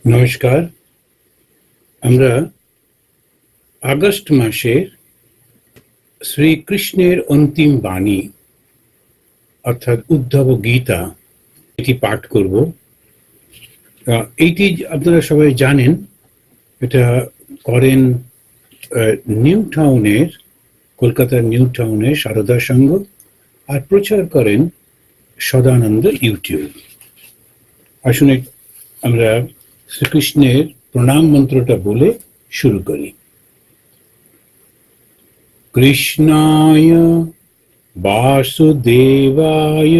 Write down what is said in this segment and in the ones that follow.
নমস্কার। আমরা আগস্ট মাসের শ্রীকৃষ্ণের অন্তিম বাণী অর্থাৎ উদ্ধব গীতা এটি পাঠ করব। এইটি আপনারা সবাই জানেন, এটা করেন নিউ টাউনের, কলকাতার নিউ টাউনের সারদা সংঘ, আর প্রচার করেন সদানন্দ ইউটিউব। আসুন আমরা শ্রীকৃষ্ণের প্রণাম মন্ত্রটা বলে শুরু করি। কৃষ্ণায় বাসুদেবায়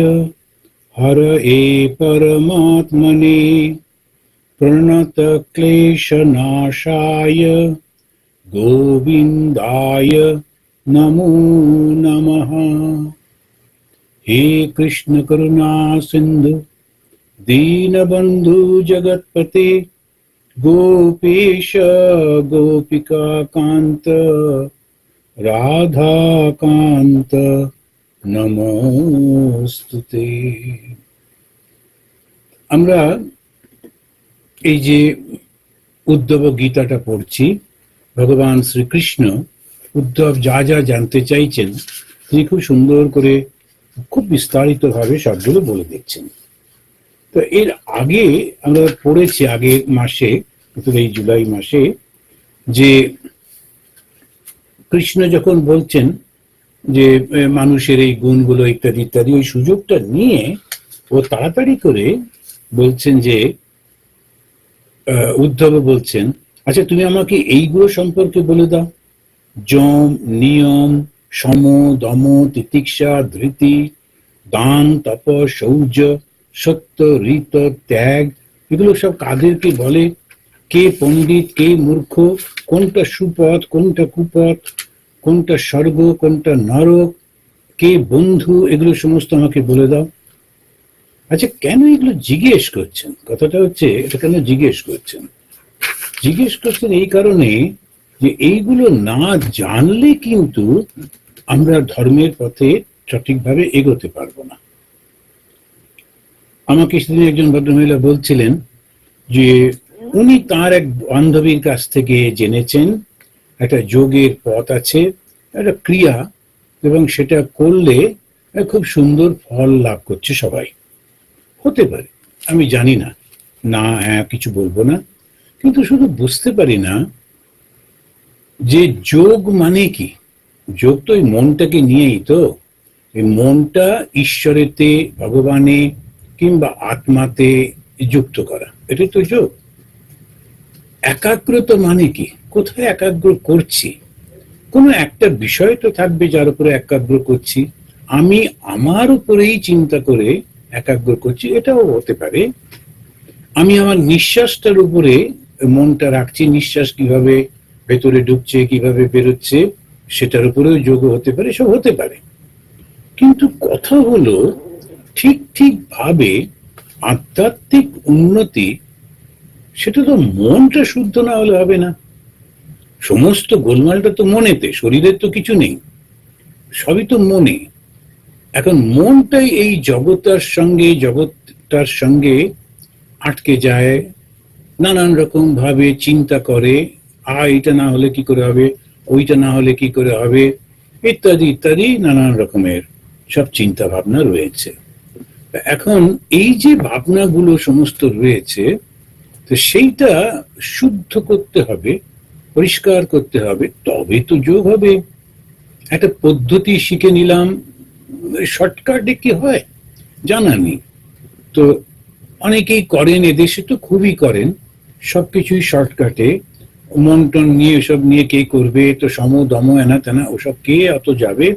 হরয়ে পরমাত্মনে প্রণতক্লেশনাশায় গোবিন্দায় নমো নমঃ। হে কৃষ্ণ করুণা সিন্ধু দীনবন্ধু জগৎপতে গোপীশ গোপিকা কান্ত রাধাকান্ত নমস্তুতে। আমরা এই যে উদ্ধব গীতাটা পড়ছি, ভগবান শ্রীকৃষ্ণ উদ্ধব যা যা জানতে চাইছেন তিনি খুব সুন্দর করে, খুব বিস্তারিত ভাবে সবগুলো বলে দিচ্ছেন। তো এর আগে আমরা পড়েছি আগের মাসে, এই জুলাই মাসে, যে কৃষ্ণ যখন বলছেন যে মানুষের এই গুণগুলো ইত্যাদি ইত্যাদি, ওই সুযোগটা নিয়ে ও তাড়াতাড়ি করে বলছেন যে উদ্ধব বলছেন, আচ্ছা তুমি আমাকে এইগুলো সম্পর্কে বলে দাও। যম, নিয়ম, সম, দম, তিতিক্ষা, ধৃতি, দান, তপ, শৌর্য, সত্য, ঋত, ত্যাগ, এগুলো সব কাদেরকে বলে? কে পণ্ডিত, কে মূর্খ, কোনটা সুপথ, কোনটা কুপথ, কোনটা স্বর্গ, কোনটা নরক, কে বন্ধু, এগুলো সমস্ত আমাকে বলে দাও। আচ্ছা, কেন এগুলো জিজ্ঞেস করছেন? কথাটা হচ্ছে, এটা কেন জিজ্ঞেস করছেন? জিজ্ঞেস করছেন এই কারণে যে এইগুলো না জানলে কিন্তু আমরা ধর্মের পথে সঠিকভাবে এগোতে পারবো না। আমাকে সেদিন একজন ভদ্রমহিলা বলছিলেন যে উনি তার এক বান্ধবীর কাছ থেকে জেনেছেন একটা যোগের পথ আছে, একটা ক্রিয়া, এবং সেটা করলে খুব সুন্দর ফল লাভ করছে সবাই। হতে পারে, আমি জানি না, না হ্যাঁ কিছু বলবো না, কিন্তু শুধু বুঝতে পারি না যে যোগ মানে কি। যোগ তো এই মনটাকে নিয়েই তো, এই মনটা ঈশ্বরেতে, ভগবানে কিংবা আত্মাতে যুক্ত করা, এটাই তো যোগ। একাগ্রতা মানে কি? কোথায় একাগ্র করছি? কোনো একটা বিষয় তো থাকবে যার উপরে একাগ্র করছি। আমি আমার উপরেই চিন্তা করে একাগ্র করছি, এটাও হতে পারে। আমি আমার নিঃশ্বাসটার উপরে মনটা রাখছি, নিঃশ্বাস কিভাবে ভেতরে ঢুকছে, কিভাবে বেরোচ্ছে, সেটার উপরেও যোগ হতে পারে, সব হতে পারে। কিন্তু কথা হলো, ঠিক ঠিক ভাবে আধ্যাত্মিক উন্নতি, সেটা তো মনটা শুদ্ধ না হলে হবে না। সমস্ত গোলমালটা তো মনেতে, শরীরের তো কিছু নেই, সবই তো মনে। এখন মনটাই এই জগৎটার সঙ্গে আটকে যায়, নানান রকম ভাবে চিন্তা করে, এটা না হলে কি করে হবে, ওইটা না হলে কি করে হবে, ইত্যাদি ইত্যাদি নানান রকমের সব চিন্তা ভাবনা রয়েছে। এখন এই যে ভাবনাগুলো সমস্ত রয়েছে, তো সেইটা শুদ্ধ করতে হবে, পরিষ্কার করতে হবে, তবে তো যোগ হবে। একটা পদ্ধতি শিখে নিলাম, শর্টকাটে কি হয় জানা নেই, তো অনেকেই করেন, এদেশে তো খুবই করেন, সবকিছুই শর্টকাটে, মন টন নিয়ে সব নিয়ে কে করবে, তো সম দম এনা তেনা ওসব কে অত যাবে।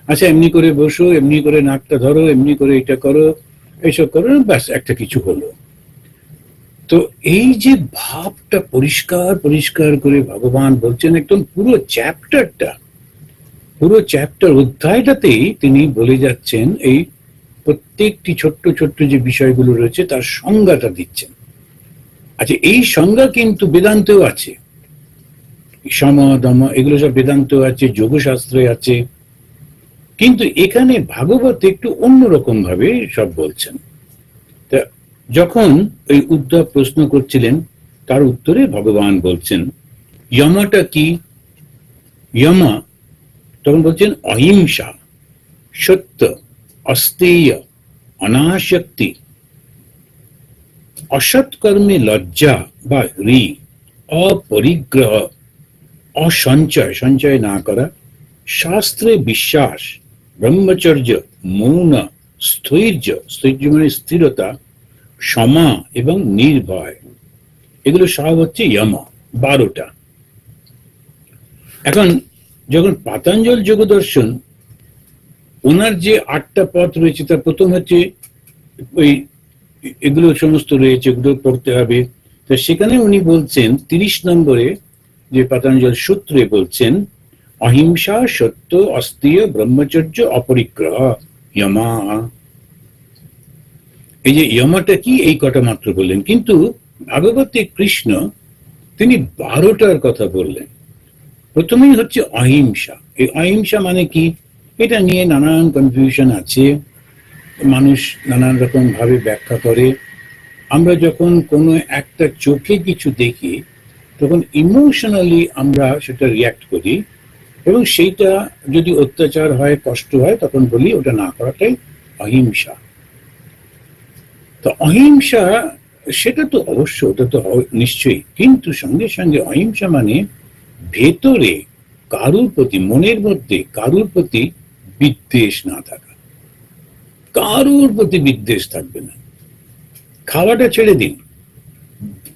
আচ্ছা এমনি করে বসো, এমনি করে নাকটা ধরো, এমনি করে এটা করো, এইসব করো, ব্যাস একটা কিছু হলো। তো এই যে ভাবটা পরিষ্কার পরিষ্কার করে ভগবান বলছেন, একদম পুরো চ্যাপ্টার অধ্যায়টাতেই তিনি বলে যাচ্ছেন, এই প্রত্যেকটি ছোট্ট ছোট্ট যে বিষয়গুলো রয়েছে তার সংজ্ঞাটা দিচ্ছেন। আচ্ছা, এই সংজ্ঞা কিন্তু বেদান্তেও আছে, সম দম এগুলো সব বেদান্ত আছে, যোগশাস্ত্রে আছে, কিন্তু এখানে ভাগবত একটু অন্যরকম ভাবে সব বলছেন। তা যখন ওই উদ্ধব প্রশ্ন করছিলেন তার উত্তরে ভগবান বলছেন যমাটা কি। যমা তখন বলছেন অহিংসা, সত্য, অস্তেয়, অনাসক্তি, অসৎকর্মে লজ্জা বা হ্রি, অপরিগ্রহ, অসঞ্চয়, সঞ্চয় না করা, শাস্ত্রে বিশ্বাস, ব্রহ্মচর্য, মৌন, স্থৈর্য, স্থৈর্য মানে স্থিরতা, সমা এবং নির্ভয়, এগুলো সব হচ্ছে যমা, 12টা। এখন যখন পাতঞ্জল যোগ দর্শন ওনার যে 8টা পথ রয়েছে, তার প্রথম হচ্ছে ওই এগুলো সমস্ত রয়েছে, এগুলো পড়তে হবে। তো সেখানে উনি বলছেন 30 নম্বরে যে পাতঞ্জল সূত্রে বলছেন অহিংসা, সত্য, অস্তেয়, ব্রহ্মচর্য, অপরিগ্রহ, যমা। এই যে যমাটা কি, এই কটা মাত্র বললেন, কিন্তু ভাগবতে কৃষ্ণ তিনি 12টার কথা বললেন। প্রথমেই হচ্ছে অহিংসা। এই অহিংসা মানে কি, এটা নিয়ে নানান কনফিউশন আছে, মানুষ নানান রকম ভাবে ব্যাখ্যা করে। আমরা যখন কোনো একটা চোখে কিছু দেখি তখন ইমোশনালি আমরা সেটা রিয়াক্ট করি, এবং সেইটা যদি অত্যাচার হয়, কষ্ট হয়, তখন বলি ওটা না করাটাই অহিংসা। তো অহিংসা সেটা তো অবশ্য, ওটা তো নিশ্চয়ই, কিন্তু সঙ্গে সঙ্গে অহিংসা মানে ভেতরে কারুর প্রতি, মনের মধ্যে কারুর প্রতি বিদ্বেষ না থাকা। কারুর প্রতি বিদ্বেষ থাকবে না, খাওয়াটা ছেড়ে দিন,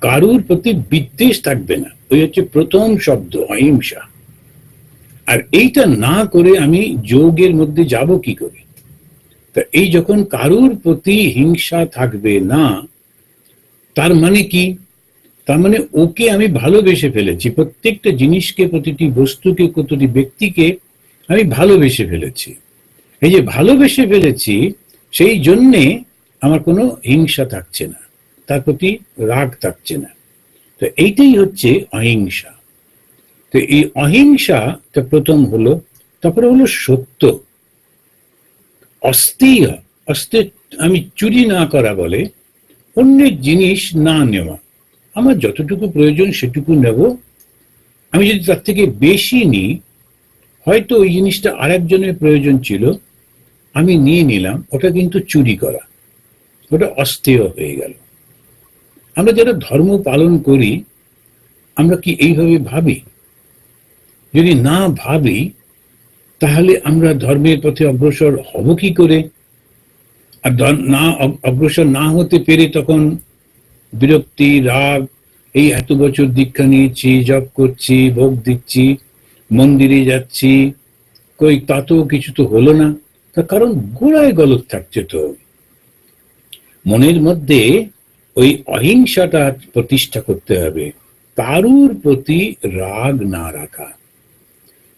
কারুর প্রতি বিদ্বেষ থাকবে না। ওই হচ্ছে প্রথম শব্দ অহিংসা। আর এইটা না করে আমি যোগের মধ্যে যাব কি করে? তা এই যখন কারুর প্রতি হিংসা থাকবে না, তার মানে কি? তার মানে ওকে আমি ভালোবেসে ফেলেছি, প্রত্যেকটা জিনিসকে, প্রতিটি বস্তুকে, প্রতিটি ব্যক্তিকে আমি ভালোবেসে ফেলেছি। এই যে ভালোবেসে ফেলেছি, সেই জন্যে আমার কোনো হিংসা থাকছে না, তার প্রতি রাগ থাকছে না। তো এইটাই হচ্ছে অহিংসা। তো এই অহিংসাটা প্রথম হলো। তারপরে হলো সত্য, অস্তেয়, অস্তেয় আমি চুরি না করা বলে অন্যের জিনিস না নেওয়া। আমার যতটুকু প্রয়োজন সেটুকু নেব, আমি যদি তার থেকে বেশি নিই, হয়তো ওই জিনিসটা আরেকজনের প্রয়োজন ছিল, আমি নিয়ে নিলাম, ওটা কিন্তু চুরি করা, ওটা অস্তেয় হয়ে গেল। আমরা যারা ধর্ম পালন করি, আমরা কি এইভাবে ভাবি? যদি না ভাবি, তাহলে আমরা ধর্মের পথে অগ্রসর হব কি করে? আর না অগ্রসর না হতে পেরে তখন বিরক্তি, রাগ, এই এত বছর দীক্ষা নিয়েছি, জপ করছি, ভোগ দিচ্ছি, মন্দিরে যাচ্ছি, কই তাতেও কিছু তো হলো না। তার কারণ গোড়ায় গলদ থাকছে। তো মনের মধ্যে ওই অহিংসাটা প্রতিষ্ঠা করতে হবে, কারুর প্রতি রাগ না রাখা।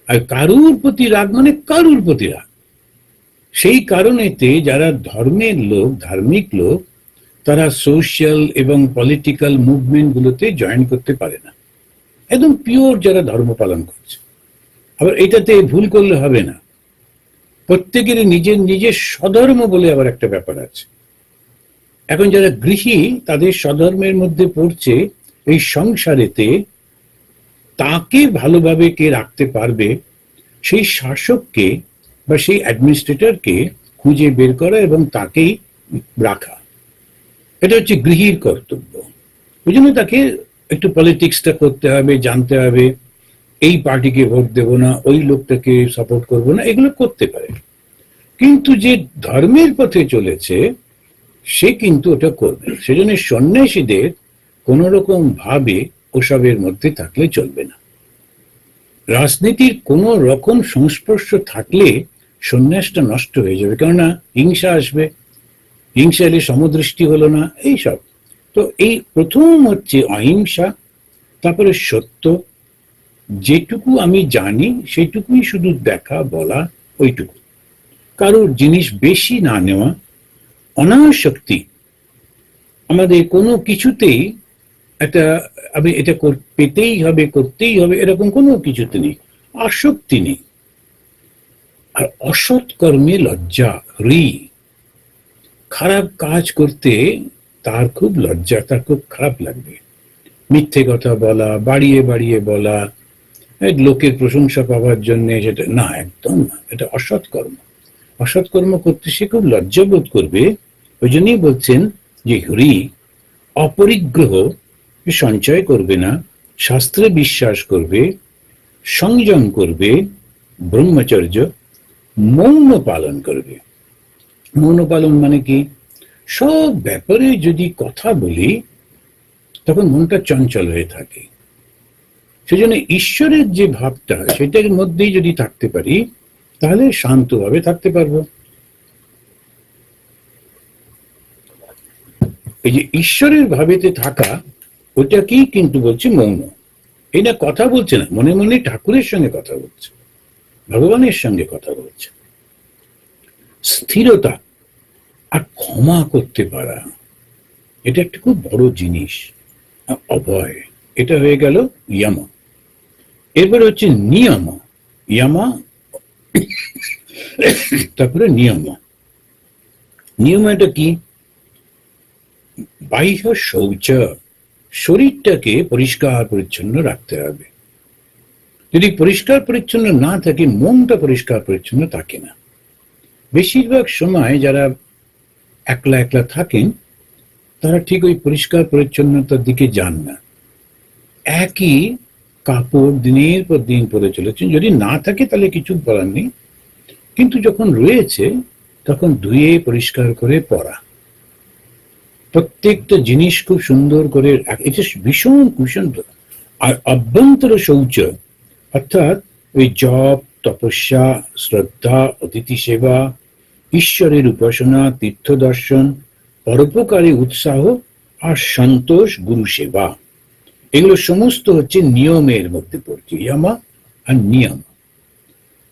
আর কারুর প্রতি রাগ মানে কারুর প্রতি রাগ। সেই কারণেতে যারা ধর্মের লোক, ধার্মিক লোক, তারা সোশ্যাল এবং পলিটিক্যাল মুভমেন্ট গুলোতে জয়েন করতে পারে না। একদম পিওর যারা ধর্ম পালন করছে। আবার এটাতে ভুল করলে হবে না, প্রত্যেকের নিজের নিজের স্বধর্ম বলে আবার একটা ব্যাপার আছে। এখন যারা গৃহী, তাদের স্বধর্মের মধ্যে পড়ছে এই সংসারেতে তাকে ভালোভাবে কে রাখতে পারবে, সেই শাসককে বা সেই অ্যাডমিনিস্ট্রেটরকে খুঁজে বের করা এবং তাকেই রাখা। এটা হচ্ছে গৃহীর কর্তব্য। ওই জন্য তাকে একটু পলিটিক্সটা করতে হবে, জানতে হবে, এই পার্টিকে ভোট দেব না, ওই লোকটাকে সাপোর্ট করব না, এগুলো করতে পারে। কিন্তু যে ধর্মের পথে চলেছে সে কিন্তু ওটা করবে। সেজন্য সন্ন্যাসীদের কোন রকম ভাবে ওসবের মধ্যে থাকলে চলবে না। রাজনীতির কোন রকম সংস্পর্শ থাকলে সন্ন্যাসটা নষ্ট হয়ে যাবে, কেননা হিংসা আসবে, হিংসা এলে সমদৃষ্টি হলো না, এইসব। তো এই প্রথম হচ্ছে অহিংসা, তারপরে সত্য, যেটুকু আমি জানি সেইটুকুই শুধু দেখা, বলা, ওইটুকু, কারোর জিনিস বেশি না নেওয়া। অনাসক্তি, আমাদের কোনো কিছুতেই একটা আমি এটা পেতেই হবে, করতেই হবে, এরকম কোনো কিছুতে নেই, আসক্তি নেই। আর অসৎ কর্মে লজ্জা, হ্রি, খারাপ কাজ করতে তার খুব লজ্জা, তার খুব খারাপ লাগবে। মিথ্যে কথা বলা, বাড়িয়ে বাড়িয়ে বলা, লোকের প্রশংসা পাওয়ার জন্য, সেটা না, একদম না, এটা অসৎ কর্ম। অসৎ কর্ম করতে সে খুব লজ্জাবোধ করবে। ওই জন্যই বলছেন যে হরি অপরিগ্রহ সঞ্চয় করবে না, শাস্ত্রে বিশ্বাস করবে, সংযম করবে, ব্রহ্মচর্য, মৌন পালন করবে। মৌন পালন মানে কি? সব ব্যাপারে যদি কথা বলি তখন মনটা চঞ্চল হয়ে থাকে। সেজন্য ঈশ্বরের যে ভাবটা, সেটার মধ্যেই যদি থাকতে পারি তাহলে শান্তভাবে থাকতে পারবো। এই যে ঈশ্বরের ভাবেতে থাকা, ওটাকেই কিন্তু বলছে মৌন। এটা কথা বলছে না, মনে মনে ঠাকুরের সঙ্গে কথা বলছে, ভগবানের সঙ্গে কথা বলছে। স্থিরতা আর ক্ষমা করতে পারা, এটা একটা খুব বড় জিনিস। অভয়, এটা হয়ে গেল ইয়ামা। এরপরে হচ্ছে নিয়ম। ইয়ামা, তারপরে নিয়ম। নিয়ম এটা কি? বাহ্য শৌচ, শরীরটাকে পরিষ্কার পরিচ্ছন্ন রাখতে হবে। যদি পরিষ্কার পরিচ্ছন্ন না থাকে, মনটা পরিষ্কার পরিচ্ছন্ন থাকে না। বেশিরভাগ সময় যারা একলা একলা থাকেন তারা ঠিক ওই পরিষ্কার পরিচ্ছন্নতার দিকে যান না। একই কাপড় দিনের পর দিন পরে চলেছেন। যদি না থাকে তাহলে কিছু বলার নেই, কিন্তু যখন রয়েছে তখন ধুয়ে পরিষ্কার করে পরা, প্রত্যেকটা জিনিস খুব সুন্দর করে, এটা ভীষণ কুসুন্দর। আর অভ্যন্তর শৌচ অর্থাৎ ওই জপ, তপস্যা, শ্রদ্ধা, অতিথি সেবা, ঈশ্বরের উপাসনা, তীর্থ দর্শন, পরোপকারী উৎসাহ আর সন্তোষ, গুরু সেবা, এগুলো সমস্ত হচ্ছে নিয়মের মধ্যে পড়ছে, ইয়ামা আর নিয়ম।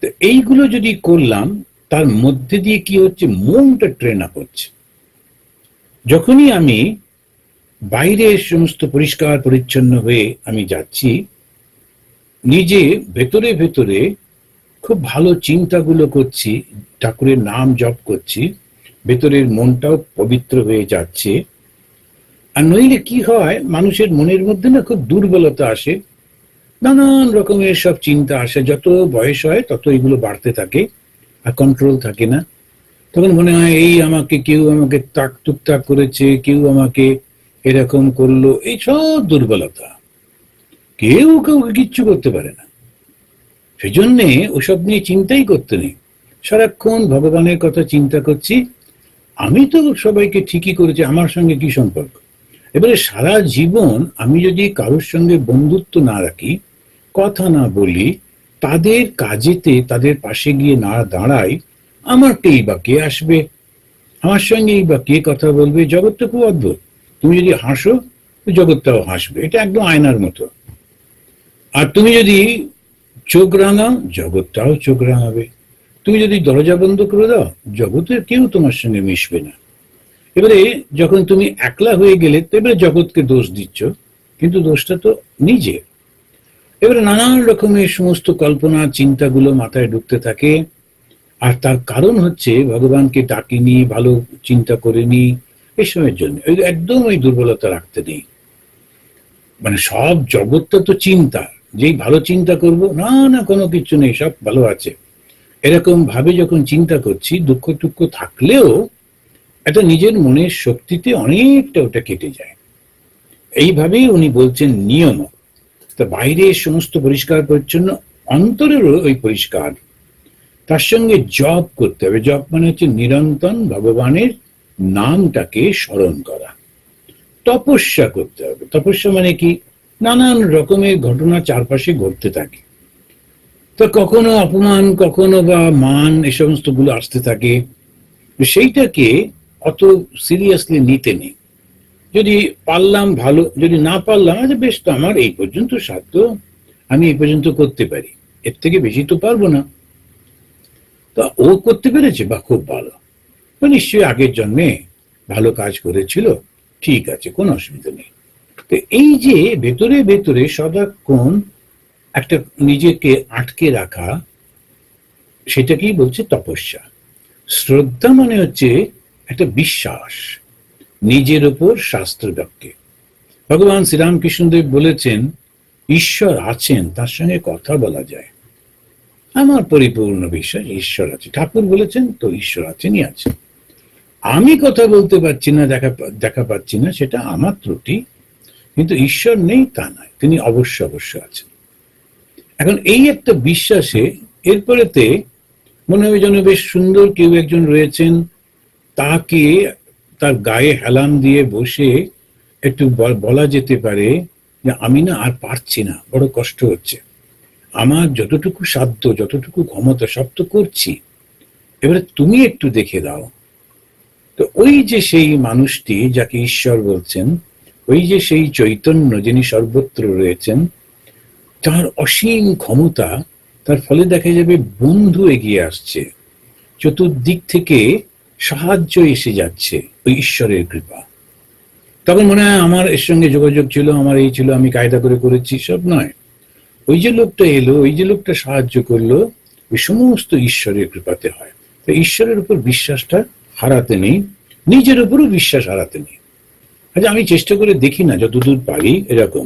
তো এইগুলো যদি করলাম, তার মধ্যে দিয়ে কি হচ্ছে, মনটা ট্রেন আপ হচ্ছে। যখনই আমি বাইরে সমস্ত পরিষ্কার পরিচ্ছন্ন হয়ে আমি যাচ্ছি, নিজে ভেতরে ভেতরে খুব ভালো চিন্তাগুলো করছি, ঠাকুরের নাম জপ করছি, ভেতরের মনটাও পবিত্র হয়ে যাচ্ছে। আর নইলে কি হয়, মানুষের মনের মধ্যে না খুব দুর্বলতা আসে, নানান রকমের সব চিন্তা আসে। যত বয়স হয় তত এগুলো বাড়তে থাকে, আর কন্ট্রোল থাকে না। তখন মনে হয় এই আমাকে কেউ আমাকে তাক টুকটাক করেছে, কেউ আমাকে এরকম করলো, এই সব দুর্বলতা। কেউ কাউকে কিচ্ছু করতে পারে না। সেজন্যে ওসব নিয়ে চিন্তাই করতে নেই। সারাক্ষণ ভগবানের কথা চিন্তা করছি, আমি তো সবাইকে ঠিকই করেছি, আমার সঙ্গে কি সম্পর্ক। এবারে সারা জীবন আমি যদি কারোর সঙ্গে বন্ধুত্ব না রাখি, কথা না বলি, তাদের কাজেতে তাদের পাশে গিয়ে না দাঁড়াই, আমারকেই বা কে আসবে, আমার সঙ্গেই বা কে কথা বলবে। জগৎটা খুব অদ্ভুত। তুমি যদি হাসো, জগৎটাও হাসবে, এটা একদম আয়নার মতো। আর তুমি যদি চোখ রাঙাও, জগৎটাও চোখ রাঙাবে। তুমি যদি দরজা বন্ধ করে দাও, জগতের কেউ তোমার সঙ্গে মিশবে না। এবারে যখন তুমি একলা হয়ে গেলে, এবারে জগৎকে দোষ দিচ্ছ, কিন্তু দোষটা তো নিজে। এবারে নানান রকমের সমস্ত কল্পনা চিন্তাগুলো মাথায় ঢুকতে থাকে। আর তার কারণ হচ্ছে ভগবানকে ডাকিনি, ভালো চিন্তা করিনি, এসবের জন্য। একদম ওই দুর্বলতা রাখতে নেই। মানে সব জগৎটা তো চিন্তা, যেই ভালো চিন্তা করব, না না কোনো কিছু নেই, সব ভালো আছে, এরকম ভাবে যখন চিন্তা করছি, দুঃখ টুক্ষ থাকলেও এটা নিজের মনের শক্তিতে অনেকটা ওটা কেটে যায়। এইভাবেই উনি বলছেন নিয়ম। তা বাইরে সমস্ত পরিষ্কার পরিচ্ছন্ন, অন্তরেরও ওই পরিষ্কার। তার সঙ্গে জপ করতে হবে। জপ মানে হচ্ছে নিরন্তর ভগবানের নামটাকে স্মরণ করা। তপস্যা করতে হবে। তপস্যা মানে কি? নানান রকমের ঘটনা চারপাশে ঘটতে থাকে, তো কখনো অপমান, কখনো বা মান, এই সমস্ত গুলো আসতে থাকে। সেইটাকে অত সিরিয়াসলি নিতে নেই। যদি পারলাম ভালো, যদি না পারলাম, আচ্ছা বেশ, তো আমার এই পর্যন্ত সাধ্য, আমি এই পর্যন্ত করতে পারি, এর থেকে বেশি তো পারবো না। তা ও করতে পেরেছে, বা খুব ভালো, তো নিশ্চয়ই আগের জন্মে ভালো কাজ করেছিল, ঠিক আছে, কোনো অসুবিধা নেই। তো এই যে ভেতরে ভেতরে সদাক্ষণ একটা নিজেকে আটকে রাখা, সেটাকেই বলছে তপস্যা। শ্রদ্ধা মানে হচ্ছে একটা বিশ্বাস নিজের ওপর, শাস্ত্র বাক্যে। ভগবান শ্রীরামকৃষ্ণদেব বলেছেন, ঈশ্বর আছেন, তার সঙ্গে কথা বলা যায়। আমার পরিপূর্ণ বিশ্বাস ঈশ্বর আছে। ঠাকুর বলেছেন তো ঈশ্বর আছেনই আছেন। আমি কথা বলতে পারছি না, দেখা পাচ্ছি না, সেটা আমার ত্রুটি, কিন্তু ঈশ্বর নেই তা নয়, তিনি অবশ্য অবশ্য আছেন। এখন এই একটা বিশ্বাসে এরপরেতে মনে হবে যেন বেশ সুন্দর কেউ একজন রয়েছেন, তাকে তার গায়ে হেলান দিয়ে বসে একটু বলা যেতে পারে যে আমি না আর পারছি না, বড় কষ্ট হচ্ছে, আমার যতটুকু সাধ্য যতটুকু ক্ষমতা সব তো করছি, এবারে তুমি একটু দেখে দাও। তো ওই যে সেই মানুষটি যাকে ঈশ্বর বলছেন, ওই যে সেই চৈতন্য যিনি সর্বত্র রয়েছেন, তার অসীম ক্ষমতা, তার ফলে দেখা যাবে বন্ধু এগিয়ে আসছে, চতুর্দিক থেকে সাহায্য এসে যাচ্ছে, ওই ঈশ্বরের কৃপা। তখন মনে হয় আমার এর সঙ্গে যোগাযোগ ছিল, আমার এই ছিল, আমি কায়দা করে করেছি, সব নয়। ওই যে লোকটা এলো, ওই যে লোকটা সাহায্য করলো, ওই সমস্ত ঈশ্বরের কৃপাতে হয়। তো ঈশ্বরের উপর বিশ্বাসটা হারাতে নেই, নিজের উপরও বিশ্বাস হারাতে নেই। আচ্ছা, আমি চেষ্টা করে দেখি না যতদূর পারি এরকম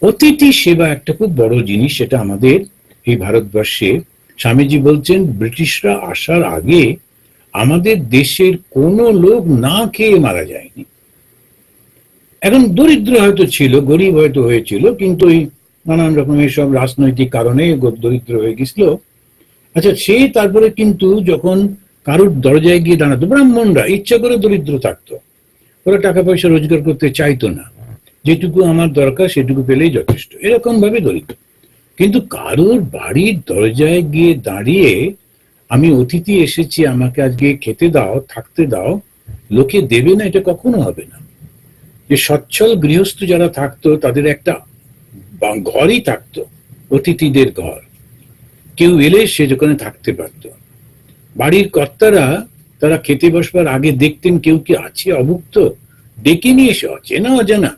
অতিথি সেবা একটা খুব বড় জিনিস, সেটা আমাদের এই ভারতবর্ষে স্বামীজি বলছেন ব্রিটিশরা আসার আগে আমাদের দেশের কোনো লোক না খেয়ে মারা যায়নি। এখন দরিদ্র হয়তো ছিল, গরিব হয়তো হয়েছিল, কিন্তু এই নানান রকমের সব রাজনৈতিক কারণে দরিদ্র হয়ে গেছিল। আচ্ছা, সে তারপরে কিন্তু যখন কারোর দরজায় গিয়ে দাঁড়াতো, ব্রাহ্মণরা ইচ্ছা করে দরিদ্র থাকতো, ওরা টাকা পয়সা রোজগার করতে চাইতো না, যেটুকু আমার দরকার সেটুকু পেলেই যথেষ্ট, এরকম ভাবে দরিদ্র। কিন্তু কারোর বাড়ির দরজায় গিয়ে দাঁড়িয়ে আমি অতিথি এসেছি, আমাকে আজকে খেতে দাও, থাকতে দাও, লোকে দেবে না, এটা কখনো হবে না। যে সচ্ছল গৃহস্থ যারা থাকতো তাদের একটা ঘরই থাকতো, অতিথিদের ঘর, কেউ এলে সে যেখানে থাকতে পারত। বাড়ির কর্তারা তারা খেতে বসবার আগে দেখতেন কেউ কি আছে অভুক্ত, ডেকে নিয়ে এসে অচেনা অজানা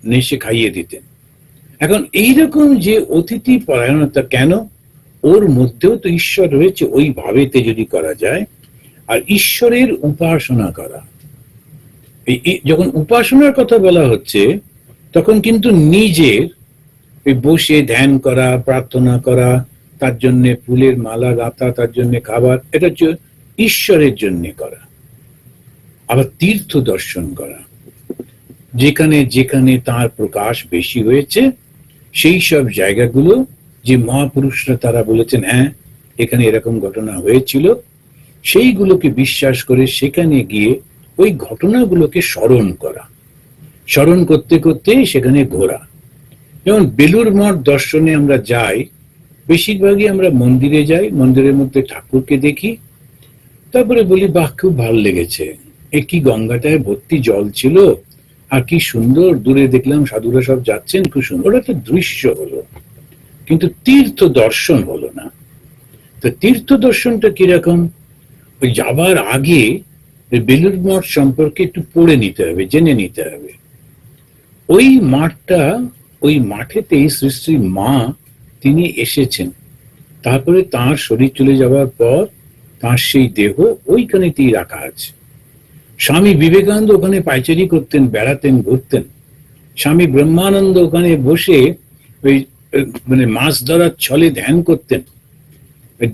এসে খাইয়ে দিতেন। এখন এইরকম যে অতিথি পরায়ণতা, কেন? ওর মধ্যেও তো ঈশ্বর রয়েছে, ওই ভাবেতে যদি করা যায়। আর ঈশ্বরের উপাসনা করা, যখন উপাসনার কথা বলা হচ্ছে তখন কিন্তু নিজের বসে ধ্যান করা, প্রার্থনা করা, তার জন্য ফুলের মালা গাঁথা, তার জন্য খাবার, এটা হচ্ছে ঈশ্বরের জন্য করা। আবার তীর্থ দর্শন করা, যেখানে যেখানে তার প্রকাশ বেশি হয়েছে সেই সব জায়গাগুলো, যে মহাপুরুষরা তারা বলেছেন হ্যাঁ এখানে এরকম ঘটনা হয়েছিল, সেইগুলোকে বিশ্বাস করে সেখানে গিয়ে ওই ঘটনাগুলোকে স্মরণ করা, স্মরণ করতে করতে সেখানে ঘোরা। যেমন বেলুর মঠ দর্শনে আমরা যাই, বেশিরভাগই আমরা মন্দিরে যাই, মন্দিরের মধ্যে ঠাকুরকে দেখি, তারপরে বলি বাহ খুব ভালো লেগেছে, এ কি গঙ্গাটায় ভর্তি জল ছিল, আর কি সুন্দর, দূরে দেখলাম সাধুরা সব যাচ্ছেন, খুব সুন্দর একটা দৃশ্য হলো, কিন্তু তীর্থ দর্শন হলো না। তো তীর্থ দর্শনটা কিরকম? ওই যাবার আগে বেলুর মঠ সম্পর্কে একটু পড়ে নিতে হবে, জেনে নিতে হবে। ওই মাঠটা, ওই মাঠেতেই শ্রী শ্রী মা তিনি এসেছেন, তারপরে তার শরীর চলে যাওয়ার পর তার সেই দেহ ওইখানেতেই রাখা আছে। স্বামী বিবেকানন্দ ওখানে পাইচারি করতেন, বেড়াতেন, ঘুরতেন। স্বামী ব্রহ্মানন্দ ওখানে বসে ওই মানে মাছ ধরার ছলে ধ্যান করতেন।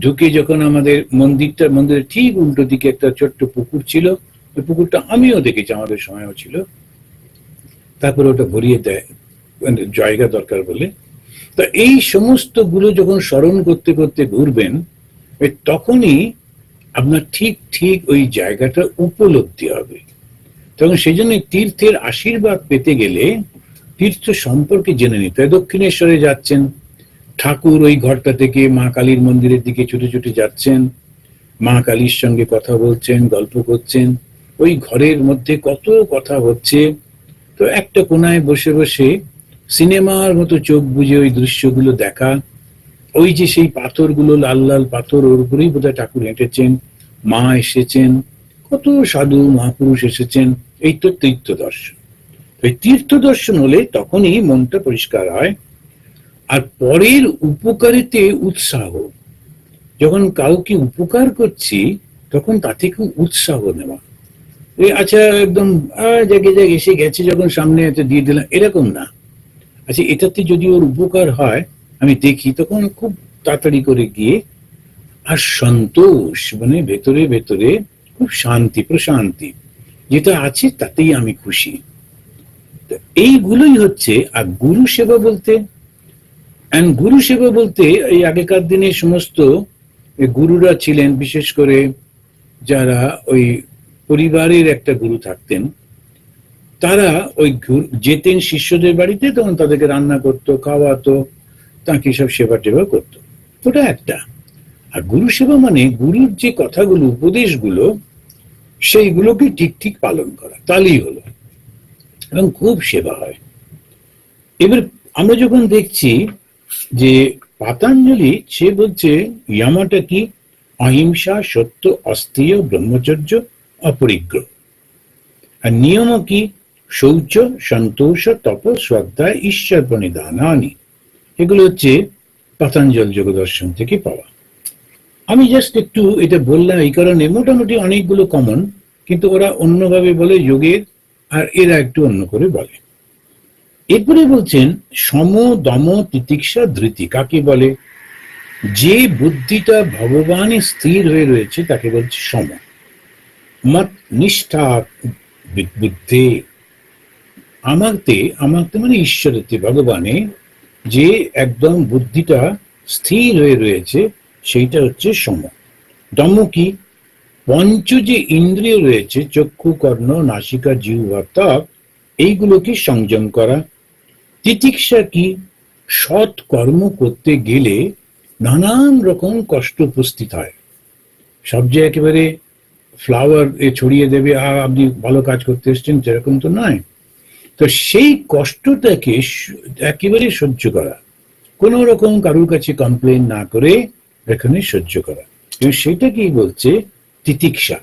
ঢুকে যখন আমাদের মন্দিরের ঠিক উল্টো দিকে একটা ছোট্ট পুকুর ছিল, ওই পুকুরটা আমিও দেখেছি, আমাদের সময়ও ছিল, তারপরে ওটা ভরিয়ে দেয় জায়গা দরকার বলে। তো এই সমস্ত গুলো যখন স্মরণ করতে করতে ঘুরবেন, তখনই আপনার ঠিক ঠিক ওই জায়গাটা উপলব্ধি হবে। তখন সেই জন্য তীর্থের আশীর্বাদ পেতে গেলে তীর্থ সম্পর্কে জেনে নিতে হয়। দক্ষিণেশ্বরে যাচ্ছেন, ঠাকুর ওই ঘরটা থেকে মা কালীর মন্দিরের দিকে ছুটে ছুটে যাচ্ছেন, মা কালীর সঙ্গে কথা বলছেন, গল্প করছেন, ওই ঘরের মধ্যে কত কথা হচ্ছে। তো একটা কোনায় বসে বসে সিনেমার মতো চোখ বুজে ওই দৃশ্যগুলো দেখা, ওই যে সেই পাথরগুলো, লাল লাল পাথর, ওর উপরেই বোধহয় ঠাকুর হেঁটেছেন, মা এসেছেন, কত সাধু মহাপুরুষ এসেছেন, এই তো তীর্থ দর্শন। এই তীর্থ দর্শন হলে তখনই মনটা পরিষ্কার হয়। আর পরের উপকারিতে উৎসাহ, যখন কাউকে উপকার করছি তখন তা থেকে উৎসাহ নেওয়া, আচ্ছা একদম জাগে জাগে এসে গেছে যখন সামনে এত দিয়ে দিলাম, এরকম না। আচ্ছা এটাতে যদি ওর উপকার হয় আমি দেখি, তখন খুব তাড়াতাড়ি করে গিয়ে, আর সন্তোষ মানে ভেতরে ভেতরে খুব শান্তি প্রশান্তি যেটা আছে তাতেই আমি খুশি। এইগুলোই হচ্ছে। আর গুরু সেবা বলতে, গুরু সেবা বলতে এই আগেকার দিনে সমস্ত গুরুরা ছিলেন, বিশেষ করে যারা ওই পরিবারের একটা গুরু থাকতেন, তারা ওই যেতেন শিষ্যদের বাড়িতে, তখন তাদেরকে রান্না করতো, খাওয়াতো, তাকে সব সেবা টেবা করতো। ওটা একটা। আর গুরু সেবা মানে গুরুর যে কথাগুলো উপদেশগুলো সেইগুলোকে ঠিক ঠিক পালন করা, তাহলেই হলো, এবং খুব সেবা হয়। এবার আমরা যখন দেখছি যে পাতঞ্জলি, সে বলছে ইয়ামাটা কি, অহিংসা, সত্য, অস্থেয়, ব্রহ্মচর্য, অপরিগ্রহ। আর নিয়ম কি, শৌচ, সন্তোষ, তপ, শ্রদ্ধা, ঈশ্বর প্রণিধানানি। এগুলো হচ্ছে পাতঞ্জল যোগ দর্শন থেকে পাওয়া। আমি জাস্ট একটু এটা বললাম এই কারণে, মোটামুটি অনেকগুলো কমন, কিন্তু ওরা অন্যভাবে বলে যোগের, আর এরা একটু অন্য করে বলে। এরপরে বলছেন সম, দম, তিতিক্ষা, ধৃতি কাকে বলে? যে বুদ্ধিটা ভগবানে স্থির হয়ে রয়েছে তাকে বলছে সম। মত নিষ্ঠা বুদ্ধি, আমাকে আমাকে মানে ঈশ্বরেতে, ভগবানে যে একদম বুদ্ধিটা স্থির হয়ে রয়েছে সেইটা হচ্ছে সম। দম কি, পঞ্চ যে ইন্দ্রিয় রয়েছে, চক্ষু, কর্ণ, নাসিকা, জিহ্বা, ত্বক, এইগুলোকে সংযম করা। তিতিক্ষা কি, সৎ কর্ম করতে গেলে নানান রকম কষ্ট উপস্থিত হয়। সব যে একেবারে ফ্লাওয়ার ছড়িয়ে দেবে, আপনি ভালো কাজ করতে এসছেন, সেরকম তো নয়। তো সেই কষ্টটাকে একেবারে সহ্য করা, কোন রকম কারোর কাছে কমপ্লেন না করে এখানে সহ্য করা, এবং সেটাকেই বলছে তিতিক্ষা।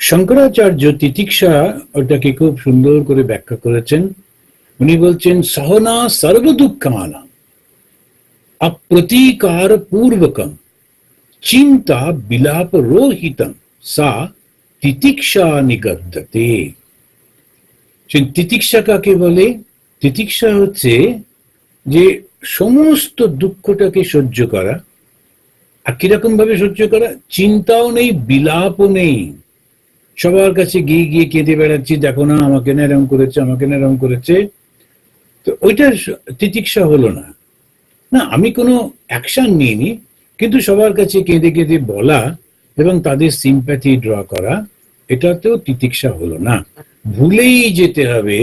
শঙ্করাচার্য তিতিক্ষা ওটাকে খুব সুন্দর করে ব্যাখ্যা করেছেন। উনি বলছেন সহনা সর্ব দুঃখানা অপ্রতিকার পূর্বকম চিন্তা বিলাপ রোহিতম সা তিতিক্ষা নিগদ্যতে। তিতিক্ষা কাকে বলে? তিতিক্ষা হচ্ছে যে সমস্ত দুঃখটাকে সহ্য করা। আর কিরকম ভাবে সহ্য করা? চিন্তাও নেই, বিলাপও নেই, সবার কাছে গিয়ে গিয়ে কেঁদে বেড়াচ্ছি, দেখো না আমাকে না এরম করেছে, আমাকে না এরম করেছে। তো ওইটা তিতিক্ষা হলো না। না, আমি কোনো অ্যাকশন নিইনি, কিন্তু সবার কাছে কেঁদে কেঁদে বলা এবং তাদের সিম্প্যাথি ড্র করা, এটাতেও তিতিক্ষা হলো না। ভুলেই যেতে হবে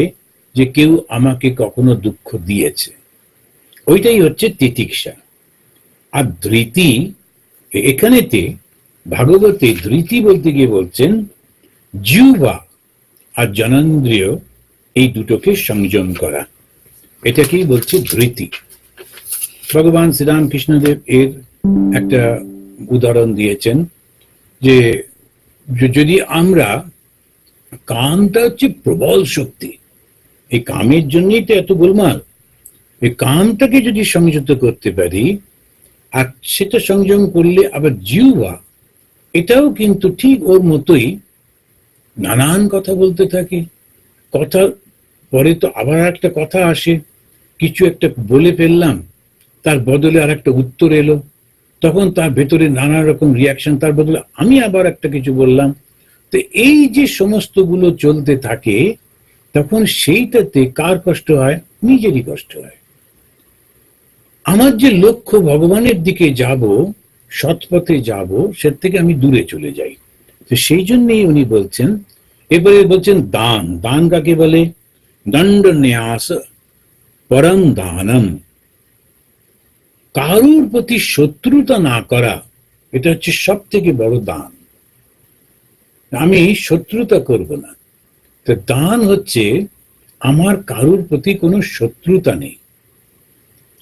যে কেউ আমাকে কখনো দুঃখ দিয়েছে, ওইটাই হচ্ছে তিতিক্ষা। আর ধৃতি, এখানেতে ভাগবতে ধৃতি বলতে গিয়ে বলছেন জিহ্বা আর জনন্দ্রিয়, এই দুটোকে সংযম করা, এটাকেই বলছে ধৃতি। ভগবান শ্রীরামকৃষ্ণদেব এর একটা উদাহরণ দিয়েছেন যে যদি আমরা, কামটা হচ্ছে প্রবল শক্তি, এই কামের জন্যই তো এত গোলমাল, এই কামটাকে যদি সংযত করতে পারি, আর সেটা সংযম করলে আবার জিহ্বা, এটাও কিন্তু ঠিক ওর মতোই নানান কথা বলতে থাকে। কথা পরে তো আবার একটা কথা আসে, কিছু একটা বলে ফেললাম, তার বদলে আর একটা উত্তর এলো, তখন তার ভেতরে নানা রকম রিয়াকশন, তার বদলে আমি আবার একটা কিছু বললাম। তো এই যে সমস্তগুলো চলতে থাকে, তখন সেইটাতে কার কষ্ট হয়? নিজেরই কষ্ট হয়। আমার যে লক্ষ্য ভগবানের দিকে যাব, সৎপথে যাব, সে থেকে আমি দূরে চলে যাই। তো সেই জন্যই উনি বলছেন, এবারে বলছেন দান। দান কাকে বলে? দণ্ড ন্যাস পরম দানম, কারুর প্রতি শত্রুতা না করা, এটা হচ্ছে সব থেকে বড় দান। আমি শত্রুতা করব না। তো দান হচ্ছে আমার কারুর প্রতি কোনো শত্রুতা নেই।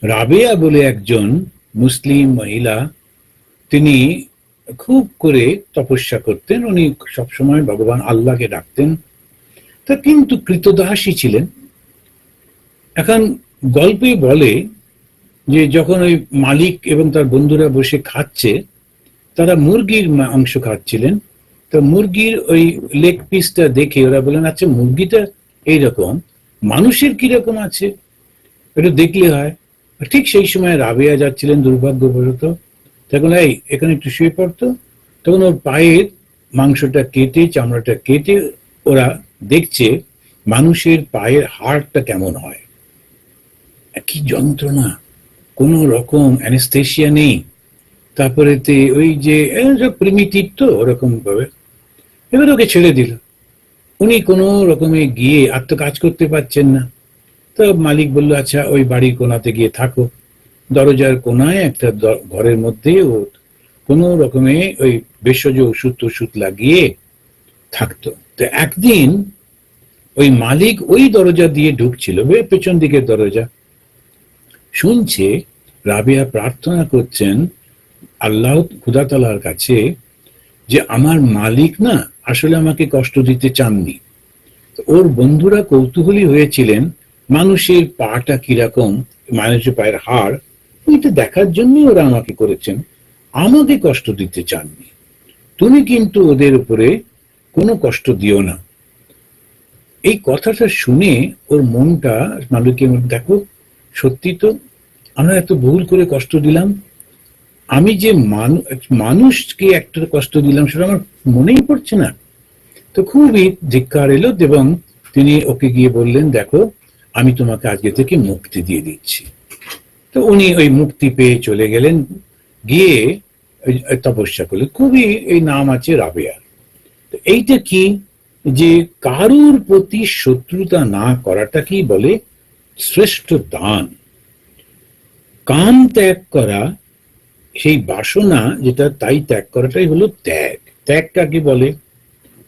রাবেয়া বলে একজন মুসলিম মহিলা, তিনি খুব করে তপস্যা করতেন, উনি সবসময় ভগবান আল্লাহকে ডাকতেন, তা কিন্তু কৃতদাসী ছিলেন। এখন গল্পে বলে যে যখন ওই মালিক এবং তার বন্ধুরা বসে খাচ্ছে, তারা মুরগির মাংস খাচ্ছিলেন, তো মুরগির ওই লেগ পিসটা দেখে ওরা বললেন, আচ্ছা মুরগিটা এইরকম, মানুষের কিরকম আছে, একটু দেখলে হয়। ঠিক সেই সময় রাবেয়া যাচ্ছিলেন দুর্ভাগ্যবশত, তখন এই এখানে একটু শুয়ে পড়তো, তখন ওর পায়ের মাংসটা কেটে, চামড়াটা কেটে ওরা দেখছে মানুষের পায়ের হাড়টা কেমন হয়। কি যন্ত্রণা, কোন রকম অ্যানেস্থেশিয়া নেই, তারপরে ওই যে প্রিমিটিভ তো ওরকম ভাবে এবার ওকে ছেড়ে দিল। উনি কোনো রকমে গিয়ে আর তো কাজ করতে পারছেন না। তো মালিক বলল, আচ্ছা ওই বাড়ির কোনাতে গিয়ে থাকো। দরজার কোনায় একটা ঘরের মধ্যে ও কোনো রকমে ওই ভেষজ ওষুধ টষুধ লাগিয়ে থাকতো। তো একদিন ওই মালিক ওই দরজা দিয়ে ঢুকছিল, পেছন দিকের দরজা, শুনছে রাবেয়া প্রার্থনা করছেন আল্লাহ খুদা তাআলার কাছে যে আমার মালিক না আসলে আমাকে কষ্ট দিতে চাননি। ওর বন্ধুরা কৌতূহলী হয়েছিলেন মানুষের পাটা কিরকম, মানুষের পায়ের হাড়, ওইটা দেখার জন্যই ওরা আমাকে করেছেন, আমাকে কষ্ট দিতে চাননি। তুমি কিন্তু ওদের উপরে কোনো কষ্ট দিও না। এই কথাটা শুনে ওর মনটা মালিকের, দেখো সত্যি তো আমরা এত ভুল করে কষ্ট দিলাম, আমি যে মানুষকে একটা কষ্ট দিলাম সেটা আমার মনেই পড়ছে না। তো খুবই ধিক্কার এলো এবং তিনি ওকে গিয়ে বললেন, দেখো আমি তোমাকে আজকে থেকে মুক্তি দিয়ে দিচ্ছি। তো উনি ওই মুক্তি পেয়ে চলে গেলেন, গিয়ে তপস্যা করলেন। খুবই এই নাম আছে রাবেয়া। তো এইটা কি, যে কারুর প্রতি শত্রুতা না করাটা কি বলে শ্রেষ্ঠ দান। কাম ত্যাগ করা, সেই বাসনা যেটা তাই ত্যাগ করাটাই হলো ত্যাগ। ত্যাগ কাকে বলে?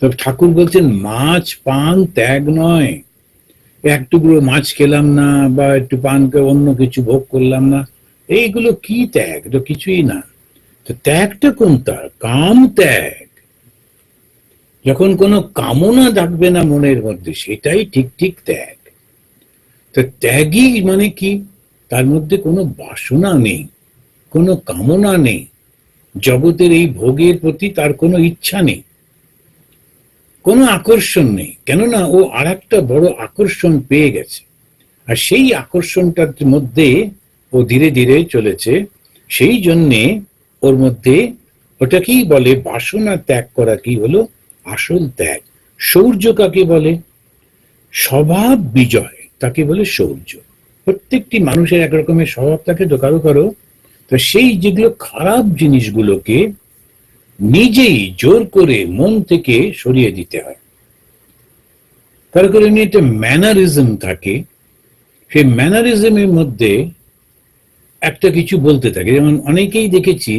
তবে ঠাকুর বলছেন মাছ পান ত্যাগ নয়, এক টুকরো মাছ খেলাম না বা একটু পান অন্য কিছু ভোগ করলাম না, এইগুলো কি ত্যাগ? তো কিছুই না। তো ত্যাগটা কোনটা? কাম ত্যাগ। যখন কোনো কামনা থাকবে না মনের মধ্যে, সেটাই ঠিক ঠিক ত্যাগ। তো ত্যাগই মানে কি? তার মধ্যে কোনো বাসনা নেই, কোনো কামনা নেই, জগতের এই ভোগের প্রতি তার কোনো ইচ্ছা নেই, কোনো আকর্ষণ নেই। কেননা ও আর একটা বড় আকর্ষণ পেয়ে গেছে, আর সেই আকর্ষণটার মধ্যে ও ধীরে ধীরে চলেছে। সেই জন্যে ওর মধ্যে ওটাকেই বলে বাসনা ত্যাগ করা, কি হলো আসল ত্যাগ। শৌর্য কাকে বলে? স্বভাব বিজয় তাকে বলে শৌর্য। প্রত্যেকটি মানুষের এক রকমের স্বভাব থাকে তো কারো কারো, তো সেই যেগুলো খারাপ জিনিসগুলোকে নিজেই জোর করে মন থেকে সরিয়ে দিতে হয়। কারো কারো নিয়ে একটা ম্যানারিজম থাকে, সেই ম্যানারিজমের মধ্যে একটা কিছু বলতে থাকে। যেমন অনেকেই দেখেছি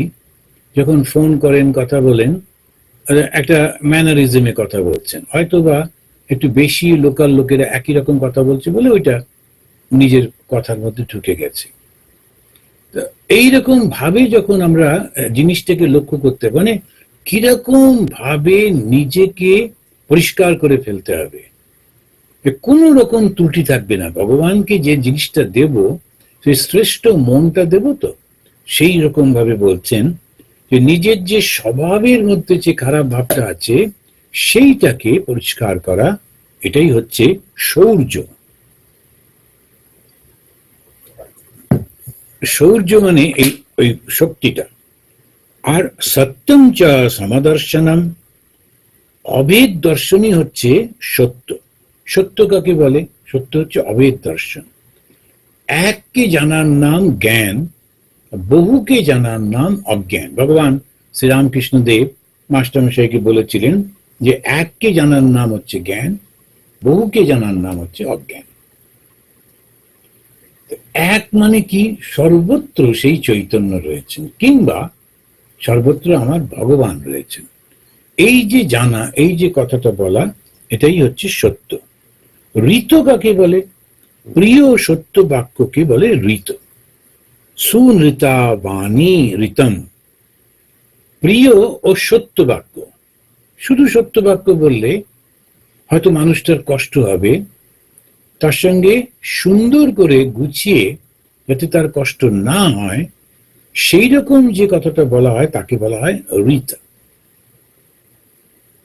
যখন ফোন করেন, কথা বলেন, একটা ম্যানারিজমে কথা বলছেন, হয়তো বা একটু বেশি লোকাল লোকেরা একই রকম কথা বলছে বলে ওইটা নিজের কথার মধ্যে ঢুকে গেছে। এইরকম ভাবে যখন আমরা জিনিসটাকে লক্ষ্য করতে, মানে কিরকম ভাবে নিজেকে পরিষ্কার করে ফেলতে হবে, কোন রকম ত্রুটি থাকবে না। ভগবানকে যে জিনিসটা দেব, সেই শ্রেষ্ঠ মনটা দেব, তো সেই রকম ভাবে বলছেন যে নিজের যে স্বভাবের মধ্যে যে খারাপ ভাবটা আছে সেইটাকে পরিষ্কার করা, এটাই হচ্ছে শৌর্য। শৌর্য মানে এই ওই শক্তিটা। আর সত্যম চ সমদর্শনম, অভেদ দর্শনই হচ্ছে সত্য। সত্য কাকে বলে? সত্য হচ্ছে অভেদ দর্শন। এককে জানার নাম জ্ঞান, বহুকে জানার নাম অজ্ঞান। ভগবান শ্রীরামকৃষ্ণ দেব মাস্টারমশাইকে বলেছিলেন যে এককে জানার নাম হচ্ছে জ্ঞান, বহুকে জানার নাম হচ্ছে অজ্ঞান। এক মানে কি? সর্বত্র সেই চৈতন্য রয়েছেন, কিংবা সর্বত্র আমার ভগবান রয়েছেন। এই যে জানা, এই যে কথাটা বলা, এটাই হচ্ছে সত্য। ঋত কাকে বলে? প্রিয় সত্য বাক্যকে বলে ঋত। সুনৃতা বাণী ঋতম, প্রিয় ও সত্য বাক্য। শুধু সত্য বাক্য বললে হয়তো মানুষটার কষ্ট হবে, তার সঙ্গে সুন্দর করে গুছিয়ে যাতে তার কষ্ট না হয় সেই রকম যে কথাটা বলা হয় তাকে বলা হয় ঋত।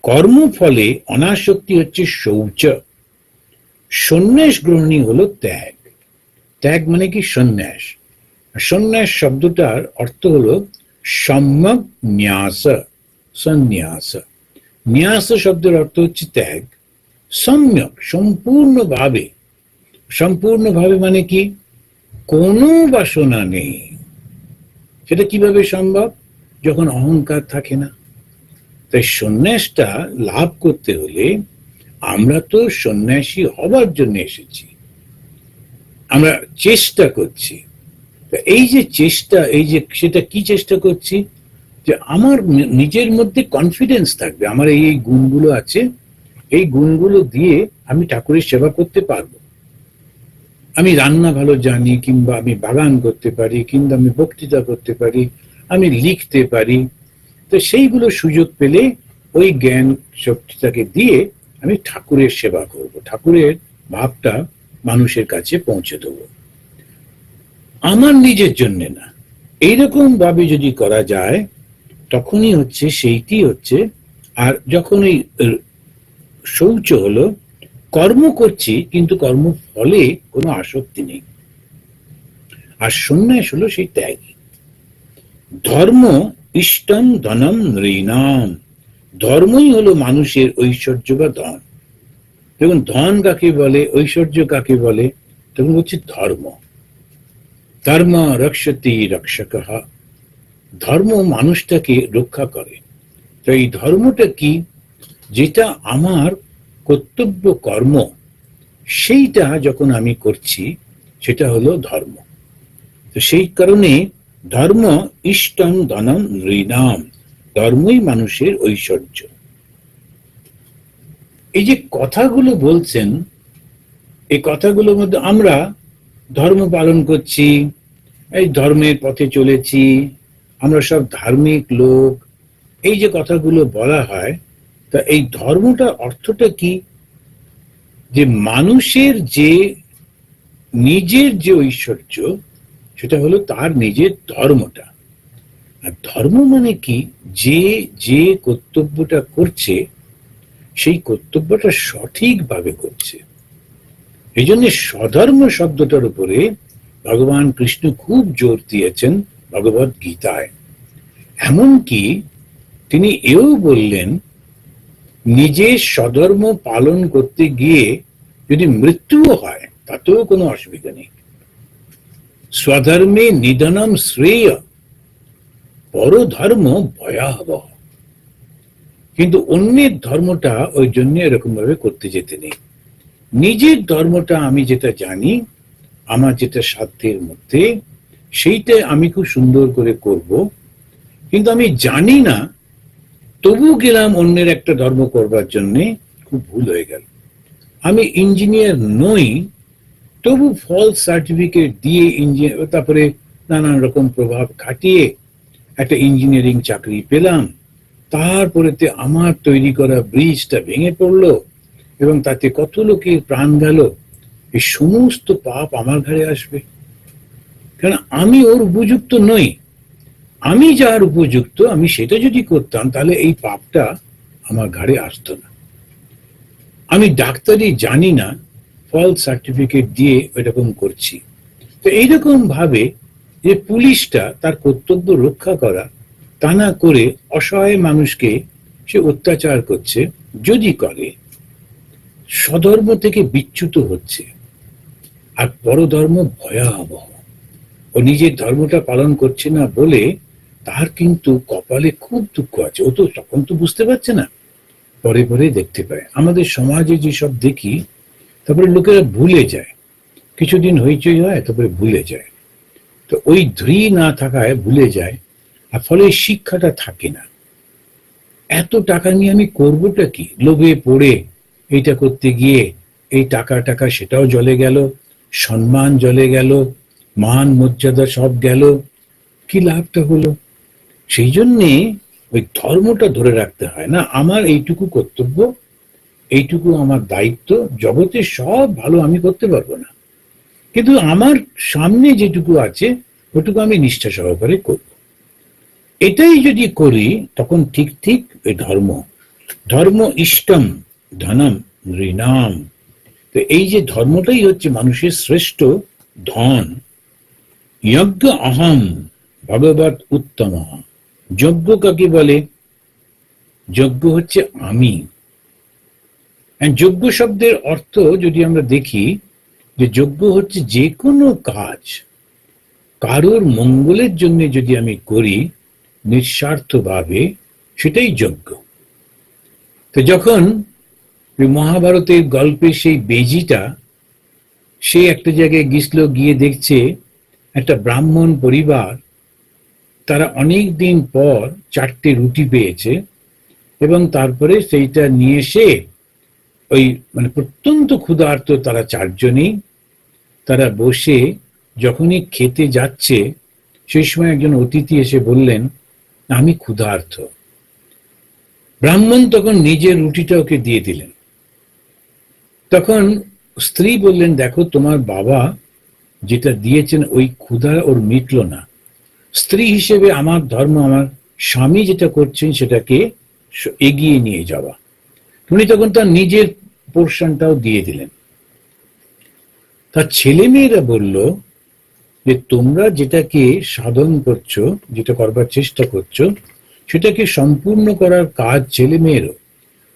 কর্মফলে অনাসক্তি হচ্ছে শৌচ, সন্ন্যাস গ্রহণী হলো ত্যাগ। ত্যাগ মানে কি? সন্ন্যাস। সন্ন্যাস শব্দটার অর্থ হলো সম্যক ন্যাস, সন্ন্যাস। ন্যাস শব্দের অর্থ হচ্ছে ত্যাগ। সম্যক সম্পূর্ণভাবে, সম্পূর্ণভাবে মানে কি? কোনো বাসনা নেই। সেটা কিভাবে সম্ভব? যখন অহংকার থাকে না। তাই সন্ন্যাসটা লাভ করতে হলে আমরা তো সন্ন্যাসী হবার জন্য এসেছি, আমরা চেষ্টা করছি। এই যে চেষ্টা, এই যে সেটা কি চেষ্টা করছি? যে আমার নিজের মধ্যে কনফিডেন্স থাকবে, আমার এই এই গুণগুলো আছে, এই গুণগুলো দিয়ে আমি ঠাকুরের সেবা করতে পারবো। আমি রান্না ভালো জানি, কিংবা আমি বাগান করতে পারি, কিংবা আমি বক্তৃতা করতে পারি, আমি লিখতে পারি। তো সেইগুলো সুযোগ পেলে ওই জ্ঞান শক্তিটাকে দিয়ে আমি ঠাকুরের সেবা করব, ঠাকুরের ভাবটা মানুষের কাছে পৌঁছে দেব, আমার নিজের জন্য না। এইরকম ভাবে যদি করা যায় তখনই হচ্ছে, সেইটি হচ্ছে। আর যখন এই শৌচ হলো, কর্ম করছি কিন্তু কর্ম ফলে কোনো আসক্তি নেই। আর সন্ন্যাস হলো সেই ত্যাগ। ধর্ম ইষ্টম ধনম নৃণাম, ধর্মই হলো মানুষের ঐশ্বর্য বা ধন। দেখুন, ধন কাকে বলে, ঐশ্বর্য কাকে বলে? তখন হচ্ছে ধর্ম। ধর্ম রক্ষতি রক্ষকঃ, ধর্ম মানুষটাকে রক্ষা করে। তো এই ধর্মটা কি? যেটা আমার কর্তব্য কর্ম, সেইটা যখন আমি করছি সেটা হলো ধর্ম। তো সেই কারণে ধর্ম ইষ্টম ধনম নৃণাম, ধর্মই মানুষের ঐশ্বর্য। এই যে কথাগুলো বলছেন, এই কথাগুলোর মধ্যে আমরা ধর্ম পালন করছি, এই ধর্মের পথে চলেছি, আমরা সব ধার্মিক লোক, এই যে কথাগুলো বলা হয়, তা এই ধর্মটার অর্থটা কি? যে মানুষের যে নিজের যে ঐশ্বর্য, সেটা হলো তার নিজের ধর্মটা। আর ধর্ম মানে কি? যে যে কর্তব্যটা করছে সেই কর্তব্যটা সঠিকভাবে করছে। এই জন্য স্বধর্ম শব্দটার উপরে ভগবান কৃষ্ণ খুব জোর দিয়েছেন ভগবত গীতায়। এমনকি তিনি এও বললেন, নিজের স্বধর্ম পালন করতে গিয়ে যদি মৃত্যুও হয় তাতেও কোনো অসুবিধা নেই। স্বধর্মে নিধনম শ্রেয়, পরধর্ম ভয়াবহ। কিন্তু অন্যের ধর্মটা ওই জন্য এরকম ভাবে করতে যেতে নেই। নিজের ধর্মটা আমি যেটা জানি, আমার যেটা সাধ্যের মধ্যে, সেইটা আমি খুব সুন্দর করে করব। কিন্তু আমি জানি না, তবু গেলাম অন্যের একটা ধর্ম করবার জন্য, খুব ভুল হয়ে গেল। আমি ইঞ্জিনিয়ার নই, তবু ফলস সার্টিফিকেট দিয়ে ইঞ্জিনিয়ার, তারপরে নানান রকম প্রভাব খাটিয়ে একটা ইঞ্জিনিয়ারিং চাকরি পেলাম। তারপরেতে আমার তৈরি করা ব্রিজটা ভেঙে পড়লো এবং তাতে কত লোকের প্রাণ গেল। এই সমস্ত পাপ আমার ঘাড়ে আসবে, কারণ আমি ওর উপযুক্ত নই। আমি যার উপযুক্ত, আমি সেটা যদি করতাম তাহলে এই পাপটা আমার ঘাড়ে আসতো না। আমি ডাক্তারি জানি না, ফলস সার্টিফিকেট দিয়ে এরকম করছি। তো এইরকম ভাবে যে পুলিশটা তার কর্তব্য রক্ষা করা, তা না করে অসহায় মানুষকে সে অত্যাচার করছে, যদি করে স্বধর্ম থেকে বিচ্যুত হচ্ছে। আর পরধর্ম ভয়াবহ। ও নিজের ধর্মটা পালন করছে না বলে তার কিন্তু কপালে খুব দুঃখ আছে। ও তো তখন তো বুঝতে পারছে না, পরে পরে দেখতে পায়। আমাদের সমাজে যেসব দেখি, তারপরে লোকেরা ভুলে যায়, কিছুদিন হইচই হয়, তারপরে ভুলে যায়। তো ওই ধৃ না থাকায় ভুলে যায়, আর ফলে শিক্ষাটা থাকে না। এত টাকা নিয়ে আমি করবোটা কি? লোভে পড়ে এইটা করতে গিয়ে এই টাকা টাকা সেটাও জলে গেল, সম্মান জলে গেল, মান মর্যাদা সব গেল, কি লাভটা হলো? সেই জন্যে ওই ধর্মটা ধরে রাখতে হয় না। আমার এইটুকু কর্তব্য, এইটুকু আমার দায়িত্ব, জগতে সব ভালো আমি করতে পারবো না, কিন্তু আমার সামনে যেটুকু আছে ওটুকু আমি নিষ্ঠা সহকারে করব। এটাই যদি করি তখন ঠিক ঠিক ওই ধর্ম ধর্ম ইষ্টম ধনম নৃণাম। তো এই যে ধর্মটাই হচ্ছে মানুষের শ্রেষ্ঠ ধন। যজ্ঞ অহম ভগবত উত্তম। যজ্ঞ কাকে বলে? যজ্ঞ হচ্ছে আমি। যজ্ঞ শব্দের অর্থ যদি আমরা দেখি, যে যজ্ঞ হচ্ছে যে কোনো কাজ কারোর মঙ্গলের জন্য যদি আমি করি নিঃস্বার্থভাবে, সেটাই যজ্ঞ। তো যখন মহাভারতের গল্পে সেই বেজিটা, সে একটা জায়গায় গিয়েছিল, গিয়ে দেখছে একটা ব্রাহ্মণ পরিবার, তারা অনেক দিন পর 4টে রুটি পেয়েছে, এবং তারপরে সেইটা নিয়ে এসে ওই মানে প্রত্যন্ত ক্ষুধার্ত তারা 4জনই, তারা বসে যখনই খেতে যাচ্ছে, সেই সময় একজন অতিথি এসে বললেন, আমি ক্ষুধার্ত। ব্রাহ্মণ তখন নিজের রুটিটা ওকে দিয়ে দিলেন। তখন স্ত্রী বললেন, দেখো তোমার বাবা যেটা দিয়েছেন ওই ক্ষুধা ওর মিটল না। স্ত্রী হিসেবে আমার ধর্ম, আমার স্বামী যেটা করছেন সেটাকে এগিয়ে নিয়ে যাওয়া। উনি তখন তার নিজের পোর্শনটাও দিয়ে দিলেন। তার ছেলে মেয়েরা বলল যে তোমরা যেটাকে সাধন করছো, যেটা করবার চেষ্টা করছো, সেটাকে সম্পূর্ণ করার কাজ ছেলে মেয়েরও।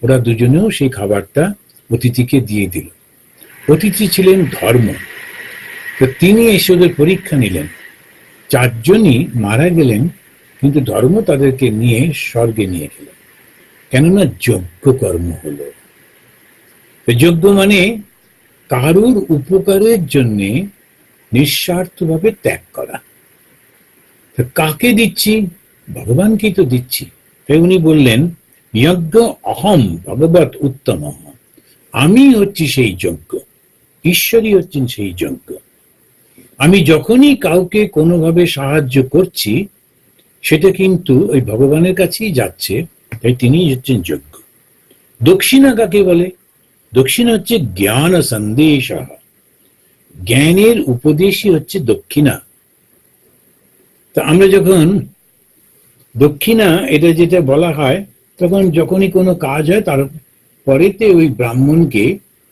ওরা দুজনেও সেই খাবারটা অতিথিকে দিয়ে দিল। অতিথি ছিলেন ধর্ম। তো তিনি এসে ওদের পরীক্ষা নিলেন। 4জনই মারা গেলেন, কিন্তু ধর্ম তাদেরকে নিয়ে স্বর্গে নিয়ে গেল, কেননা যজ্ঞ কর্ম হলো। যজ্ঞ মানে কারুর উপকারের জন্য নিঃস্বার্থভাবে ত্যাগ করা। তো কাকে দিচ্ছি? ভগবানকেই তো দিচ্ছি। তাই উনি বললেন, যজ্ঞ অহম ভগবত উত্তম। আমি হচ্ছি সেই যজ্ঞ, ঈশ্বরই হচ্ছেন সেই যজ্ঞ। আমি যখনই কাউকে কোনোভাবে সাহায্য করছি, সেটা কিন্তু ওই ভগবানের কাছেই যাচ্ছে, তাই তিনি হচ্ছেন যজ্ঞ। দক্ষিণা কাকে বলে? দক্ষিণা হচ্ছে জ্ঞান সন্দেশ। জ্ঞানের উপদেশই হচ্ছে দক্ষিণা। তা আমরা যখন দক্ষিণা এটা যেটা বলা হয়, তখন যখনই কোনো কাজ হয় তার পরেতে ওই ব্রাহ্মণকে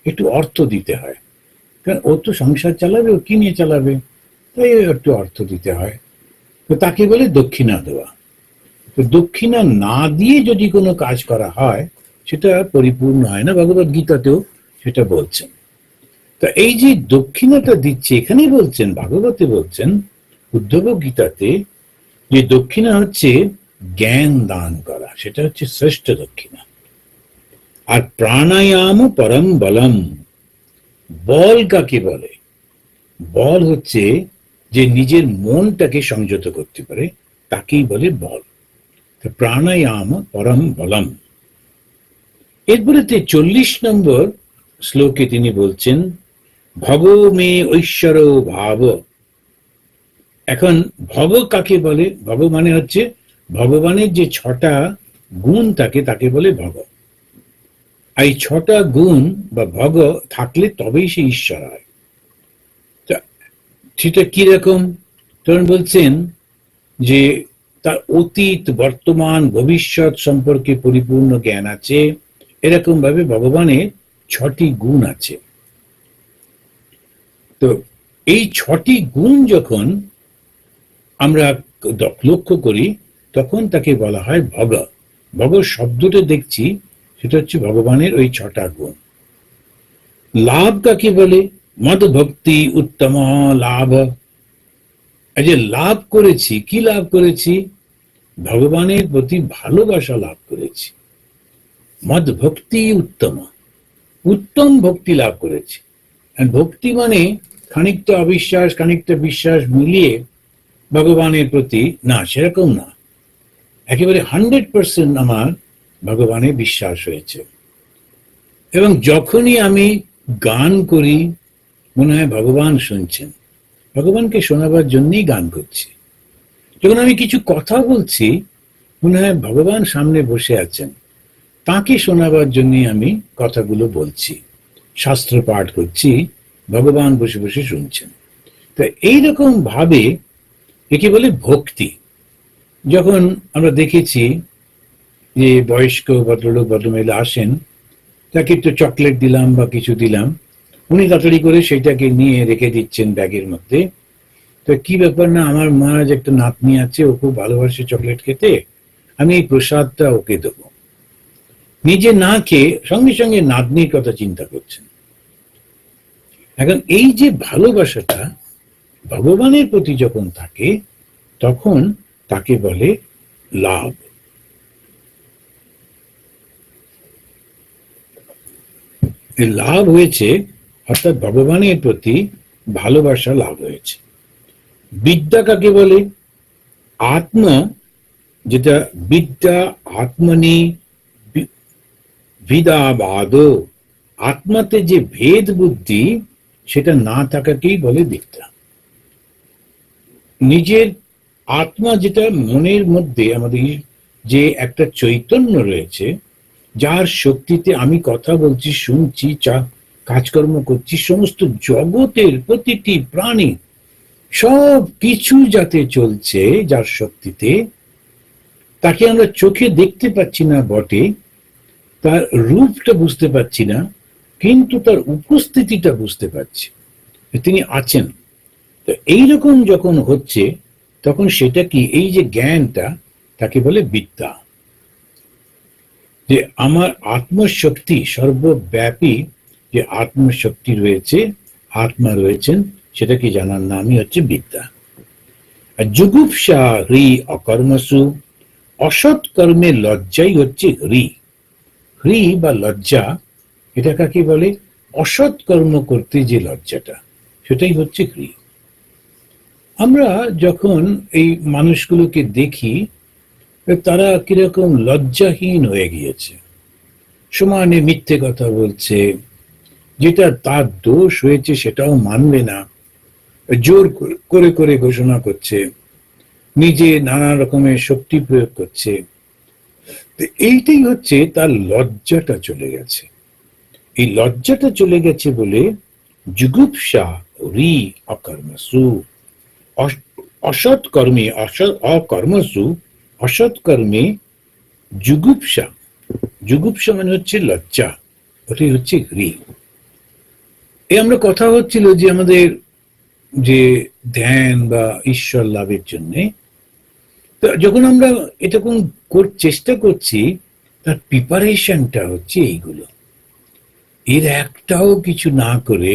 একটু অর্থ দিতে হয়, কারণ ও তো সংসার চালাবে, ও কি নিয়ে চালাবে, তাই একটু অর্থ দিতে হয়। তো তাকে বলে দক্ষিণা দেওয়া। তো দক্ষিণা না দিয়ে যদি কোনো কাজ করা হয়, সেটা পরিপূর্ণ হয় না। ভগবত গীতাতেও সেটা বলছেন। তা এই যে দক্ষিণাটা দিচ্ছে, এখানেই বলছেন, ভাগবতে বলছেন, উদ্ধব গীতাতে, যে দক্ষিণা হচ্ছে জ্ঞান দান করা, সেটা হচ্ছে শ্রেষ্ঠ দক্ষিণা। আর প্রাণায়াম পরম বলম। বল কাকে বলে? বল হচ্ছে যে নিজের মনটাকে সংযত করতে পারে, তাকেই বলে বল। প্রাণায়াম পরম বলম। এরপরে 40 নম্বর শ্লোকে তিনি বলছেন, ভব মে ঐশ্বর ভাব। এখন ভব কাকে বলে? ভব মানে হচ্ছে ভগবানের যে 6টা গুণ থাকে, তাকে বলে ভব। এই 6টা গুণ বা ভগ থাকলে তবেই সে ঈশ্বর হয়। সেটা কিরকম? তখন বলছেন যে তার অতীত, বর্তমান, ভবিষ্যৎ সম্পর্কে পরিপূর্ণ জ্ঞান আছে। এরকম ভাবে ভগবানের 6টি গুণ আছে। তো এই 6টি গুণ যখন আমরা লক্ষ্য করি, তখন তাকে বলা হয় ভগ। ভগ শব্দটা দেখছি, সেটা হচ্ছে ভগবানের ওই 6টা গুণ। লাভ কাকে বলে? মদ ভক্তি উত্তম লাভ। এই যে লাভ করেছি, কি লাভ করেছি? ভগবানের প্রতি ভালোবাসা লাভ করেছি। মদ ভক্তি উত্তম, উত্তম ভক্তি লাভ করেছি। ভক্তি মানে খানিকটা অবিশ্বাস, খানিকটা বিশ্বাস মিলিয়ে ভগবানের প্রতি না, সেরকম না। একেবারে 100% আমার ভগবানের বিশ্বাস হয়েছে। এবং যখনই আমি গান করি, মনে হয় ভগবান শুনছেন। ভগবানকে শোনাবার জন্যই গান করছি। যখন আমি কিছু কথা বলছি, মনে হয় ভগবান সামনে বসে আছেন, তাকে শোনাবার জন্যই আমি কথাগুলো বলছি। শাস্ত্র পাঠ করছি, ভগবান বসে বসে শুনছেন। তো এইরকম ভাবে একে বলে ভক্তি। যখন আমরা দেখেছি যে বয়স্ক ভদ্রলোক ভদ্রমহিলা আসেন, তাকে একটু চকলেট দিলাম বা কিছু দিলাম, উনি তাড়াতাড়ি করে সেটাকে নিয়ে রেখে দিচ্ছেন ব্যাগের মধ্যে। তো কি ব্যাপার, না আমার মহারাজ একটা নাতনি আছে, ও খুব ভালোবাসে চকলেট খেতে, আমি এই প্রসাদটা ওকে দেবো। নিজে না খেয়ে সঙ্গে সঙ্গে নাতনির কথা চিন্তা করছেন। এখন এই যে ভালোবাসাটা ভগবানের প্রতি যখন থাকে, তখন তাকে বলে লাভ। এই লাভ হয়েছে, অর্থাৎ ভগবানের প্রতি ভালোবাসা লাভ হয়েছে। বিদ্যা কাকে বলে? আত্ম, যেটা বিদ্যা আত্মনি বিদাবাদ, আত্মাতে যে ভেদ বুদ্ধি সেটা না থাকাকেই বলে বিদ্যা। নিজের আত্মা, যেটা মনের মধ্যে আমাদের যে একটা চৈতন্য রয়েছে, যার শক্তিতে আমি কথা বলছি, শুনছি, কাজকর্ম করছি, সমস্ত জগতের প্রতিটি প্রাণী সব কিছু যাতে চলছে যার শক্তিতে, তাকে আমরা চোখে দেখতে পাচ্ছি না বটে, তার রূপটা বুঝতে পারছি না, কিন্তু তার উপস্থিতিটা বুঝতে পারছি, তিনি আছেন। তো এইরকম যখন হচ্ছে, তখন সেটা কি, এই যে জ্ঞানটা, তাকে বলে বিদ্যা। যে আমার আত্মশক্তি, সর্বব্যাপী যে আত্মশক্তি রয়েছে, আত্মা রয়েছেন, সেটাকে জানার নামই হচ্ছে বিদ্যা। আর জুগুপ্সা হ্রি অকর্মসু, অসৎ কর্মে লজ্জাই হচ্ছে হ্রি। হ্রি বা লজ্জা, এটা কাকে বলে? অসৎ কর্ম করতে যে লজ্জাটা, সেটাই হচ্ছে হ্রি। আমরা যখন এই মানুষগুলোকে দেখি, তারা কিরকম লজ্জাহীন হয়ে গিয়েছে, সমানে মিথ্যে কথা বলছে, যেটা তার দোষ হয়েছে সেটাও মানবে না, জোর করে করে ঘোষণা করছে, নিজে নানা রকমের শক্তি প্রয়োগ করছে। এইটাই হচ্ছে তার লজ্জাটা চলে গেছে। এই লজ্জাটা চলে গেছে বলে জুগুপ্সা রি অকর্মসু, অসৎ কর্মে, অকর্মসু, অসৎ কর্মে জুগুপ্সা। জুগুপ্সা মানে হচ্ছে লজ্জা, ওটাই হচ্ছে হ্রি। এই আমরা কথা হচ্ছিল যে আমাদের যে ধ্যান বা ঈশ্বর লাভের জন্য, তো যখন আমরা এটা কোন চেষ্টা করছি, তার প্রিপারেশনটা হচ্ছে এইগুলো। এর একটাও কিছু না করে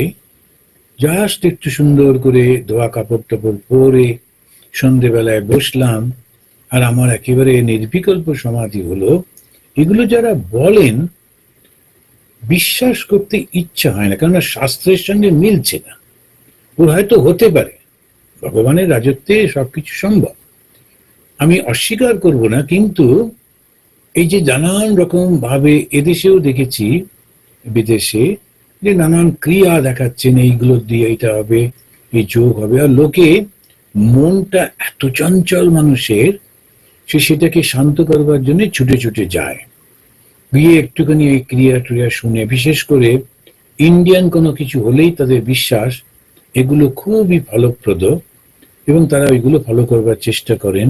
জাস্ট একটু সুন্দর করে ধোয়া কাপড় টাপড় পরে সন্ধেবেলায় বসলাম, আর আমার একেবারে নির্বিকল্প সমাধি হলো, এগুলো যারা বলেন, বিশ্বাস করতে ইচ্ছা হয় না, কেননা শাস্ত্রের সঙ্গে মিলছে না। ওর হয়তো হতে পারে, ভগবানের রাজত্বে সবকিছু সম্ভব, আমি অস্বীকার করব না, কিন্তু এই যে নানান রকম ভাবে এদেশেও দেখেছি, বিদেশে যে নানান ক্রিয়া দেখাচ্ছেন, এইগুলো দিয়ে এটা হবে, এই যোগ হবে, আর লোকে মনটা এত চঞ্চল মানুষের, সেটাকে শান্ত করবার জন্য ছুটে ছুটে যায়, গিয়ে একটুখানি এই ক্রিয়া ট্রিয়া শুনে, বিশেষ করে ইন্ডিয়ান কোনো কিছু হলেই তাদের বিশ্বাস এগুলো খুবই ফলপ্রদ, এবং তারা ওইগুলো ফলো করবার চেষ্টা করেন।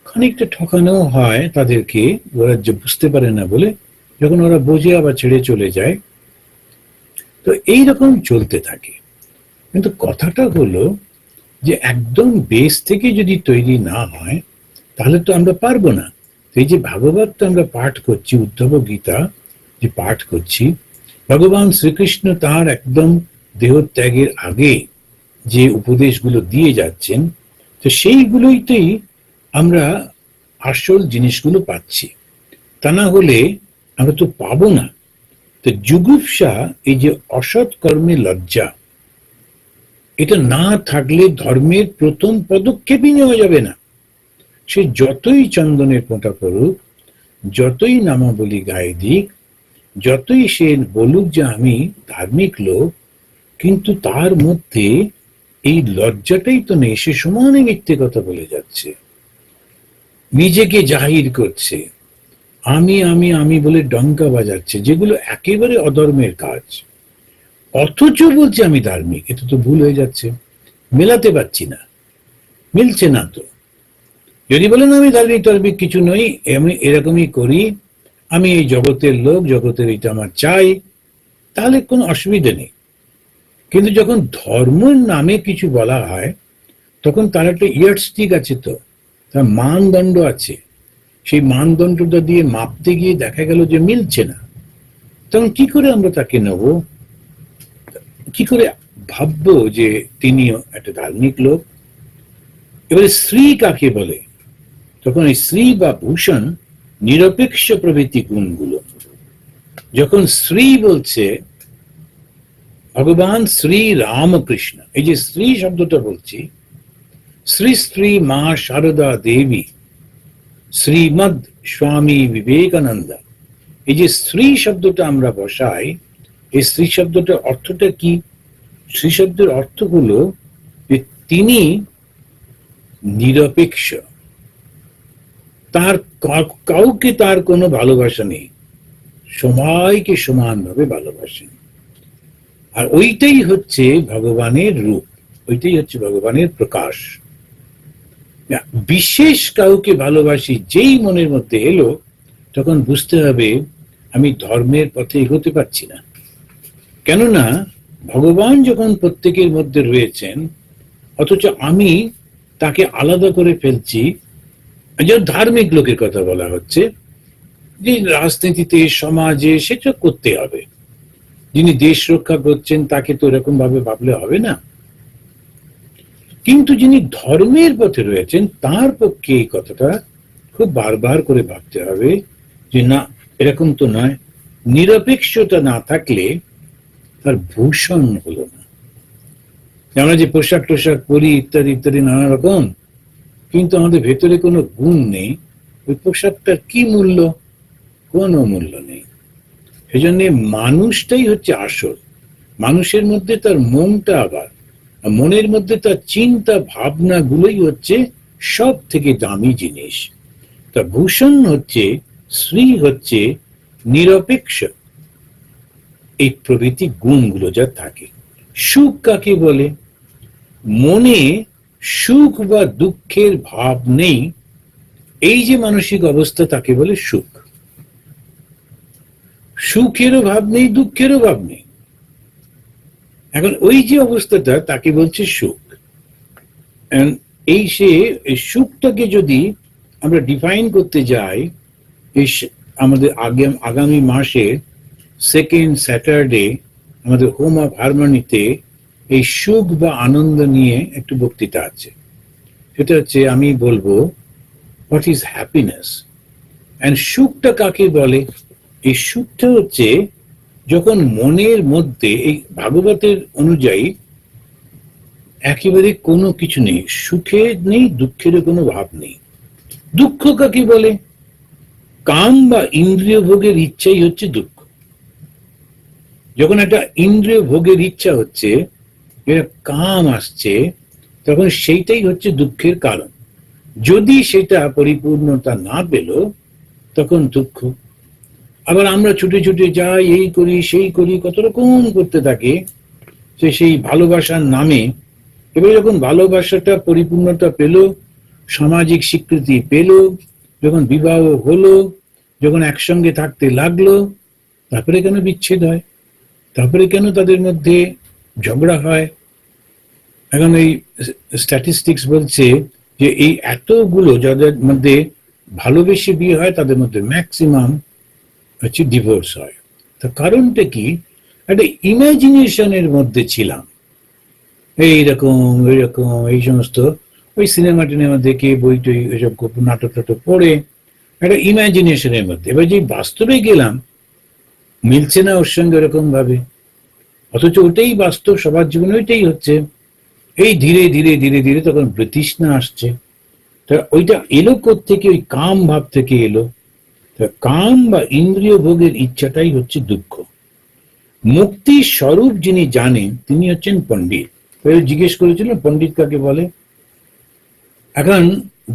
খানিকটা ঠকানো হয় তাদেরকে, ওরা যে বুঝতে পারে না বলে, যখন ওরা বোঝে আবার ছেড়ে চলে যায়। তো এইরকম চলতে থাকে। কিন্তু কথাটা হলো যে একদম বেস থেকে যদি তৈরি না হয়, তাহলে তো আমরা পারবো না। এই যে ভাগবত আমরা পাঠ করছি, উদ্ধব গীতা যে পাঠ করছি, ভগবান শ্রীকৃষ্ণ তার একদম দেহত্যাগের আগে যে উপদেশগুলো দিয়ে যাচ্ছেন, তো সেইগুলোইতেই আমরা আসল জিনিসগুলো পাচ্ছি, তা না হলে আমরা তো পাবো না। তো জুগুপ্সা, এই যে অসৎ কর্মে লজ্জা, এটা না থাকলে ধর্মের প্রথম পদক্ষেপই নেওয়া যাবে না। সে যতই চন্দনের পোঁটা করুক, যতই নামাবলী গায়ে দিক, যতই সে বলুক যে আমি ধার্মিক লোক, কিন্তু তার মধ্যে এই লজ্জাটাই তো নেই, সে সমানে মিথ্যে কথা বলে যাচ্ছে, নিজেকে জাহির করছে, আমি আমি আমি বলে ডঙ্কা বাজাচ্ছে, যেগুলো একেবারে অধর্মের কাজ। অথচ বলছে আমি ধার্মিক, এটা তো ভুল হয়ে যাচ্ছে, মেলাতে পারছি না, মিলছে না। তো যদি বলেন আমি ধার্মিক টার্মিক কিছু নই, আমি এরকমই করি, আমি এই জগতের লোক, জগতের এটা আমার চাই, তাহলে কোনো অসুবিধা নেই। কিন্তু যখন ধর্মের নামে কিছু বলা হয়, তখন তার একটা ইয়ার্ডস্টিক আছে, তো তার মানদণ্ড আছে। সেই মানদণ্ডটা দিয়ে মাপতে গিয়ে দেখা গেল যে মিলছে না, তখন কি করে আমরা তাকে নেব? কি করে ভাববো যে তিনিও একটা ধার্মিক লোক? এবারে শ্রী কাকে বলে? তখন এই শ্রী বা ভূষণ নিরপেক্ষ প্রভৃতি গুণগুলো। যখন শ্রী বলছে ভগবান শ্রী রামকৃষ্ণ, এই যে শ্রী শব্দটা বলছি, শ্রী শ্রী মা শারদা দেবী, শ্রীমদ স্বামী বিবেকানন্দ, এই যে শ্রী শব্দটা আমরা বসাই, এই শ্রী শব্দটার অর্থটা কি? শ্রী শব্দের অর্থ হলো যে তিনি নিরপেক্ষ, তার কাউকে তার কোনো ভালোবাসা নেই, সবাইকে সমানভাবে ভালোবাসেন। আর ওইটাই হচ্ছে ভগবানের রূপ, ওইটাই হচ্ছে ভগবানের প্রকাশ। বিশেষ কাউকে ভালোবাসি যেই মনের মধ্যে এলো, তখন বুঝতে হবে আমি ধর্মের পথে এগোতে পারছি না। কেননা ভগবান যখন প্রত্যেকের মধ্যে রয়েছেন, অথচ আমি তাকে আলাদা করে ফেলছি। যে ধার্মিক লোকের কথা বলা হচ্ছে, যে রাজনীতিতে, সমাজে সেটা করতে হবে, যিনি দেশ রক্ষা করছেন তাকে তো এরকম ভাবে ভাবলে হবে না। কিন্তু যিনি ধর্মের পথে রয়েছেন, তার পক্ষে এই কথাটা খুব বারবার করে ভাবতে হবে যে না, এরকম তো নয়। নিরপেক্ষতা না থাকলে তার ভূষণ হলো না। আমরা যে পোশাক টোশাক পরি ইত্যাদি ইত্যাদি নানা রকম, কিন্তু আমাদের ভেতরে কোনো গুণ নেই, ওই পোশাকটার কি মূল্য? কোনো মূল্য নেই। সেজন্য মানুষটাই হচ্ছে আসল। মানুষের মধ্যে তার মনটা, আবার মনের মধ্যে তার চিন্তা ভাবনা গুলোই হচ্ছে সব থেকে দামি জিনিস। তা ভূষণ হচ্ছে, শ্রী হচ্ছে নিরপেক্ষ, এই প্রভৃতি গুণগুলো যা থাকে। সুখ কাকে বলে? মনে সুখ বা দুঃখের ভাব নেই, এই যে মানসিক অবস্থা, তাকে বলে সুখ। সুখেরও ভাব নেই, দুঃখেরও ভাব নেই। এখন ওই যে অবস্থাটা, তাকে বলছে সুখ। এই সুখটাকে যদি আমরা ডিফাইন করতে যাই, আমাদের আগামী মাসে সেকেন্ড স্যাটারডে আমাদের হোম অফ হারমোনিতে এই সুখ বা আনন্দ নিয়ে একটু বক্তৃতা আছে। সেটা হচ্ছে, আমি বলবো হোয়াট ইজ হ্যাপিনেস। এন্ড সুখটা কাকে বলে? এই সুখটা হচ্ছে যখন মনের মধ্যে, এই ভাগবতের অনুযায়ী একেবারে কোনো কিছু নেই, সুখের নেই, দুঃখেরও কোনো ভাব নেই। দুঃখ কাকে বলে? কাম বা ইন্দ্রিয় ভোগের ইচ্ছাই হচ্ছে দুঃখ। যখন একটা ইন্দ্রিয় ভোগের ইচ্ছা হচ্ছে, কাম আসছে, তখন সেইটাই হচ্ছে দুঃখের কারণ। যদি সেটা পরিপূর্ণতা না পেল, তখন দুঃখ। আবার আমরা ছুটে ছুটে যাই, এই করি সেই করি, কত রকম করতে থাকে সেই ভালোবাসার নামে। এবার যখন ভালোবাসাটা পরিপূর্ণতা পেল, সামাজিক স্বীকৃতি পেল, যখন বিবাহ হলো, যখন একসঙ্গে থাকতে লাগলো, তারপরে কেন বিচ্ছেদ হয়? তারপরে কেন তাদের মধ্যে ঝগড়া হয়? এখন এই স্ট্যাটিস্টিক্স বলছে যে এই এতগুলো যাদের মধ্যে ভালোবেসে বিয়ে হয়, তাদের মধ্যে ম্যাক্সিমাম হচ্ছে ডিভোর্স হয়। তার কারণটা কি? একটা ইমাজিনেশনের মধ্যে ছিলাম, এইরকম এইরকম, এই সমস্ত ওই সিনেমা টিনেমা দেখে, বই টই এসব নাটক টাটক পড়ে একটা ইমাজিনেশনের মধ্যে। এবার যে বাস্তবে গেলাম, মিলছে না ওর সঙ্গে ওরকম ভাবে, অথচ ওটাই বাস্তব, সবার জীবনে ওইটাই হচ্ছে। এই ধীরে ধীরে ধীরে ধীরে তখন বিতৃষ্ণা আসছে। তা ওইটা এলো কোত্থেকে? ওই কাম ভাব থেকে এলো। কাম বা ইন্দ্রিয় ভোগের ইচ্ছাটাই হচ্ছে দুঃখ। মুক্তির স্বরূপ যিনি জানেন, তিনি হচ্ছেন পণ্ডিত। জিজ্ঞেস করেছিল পণ্ডিত কাকে বলে। এখন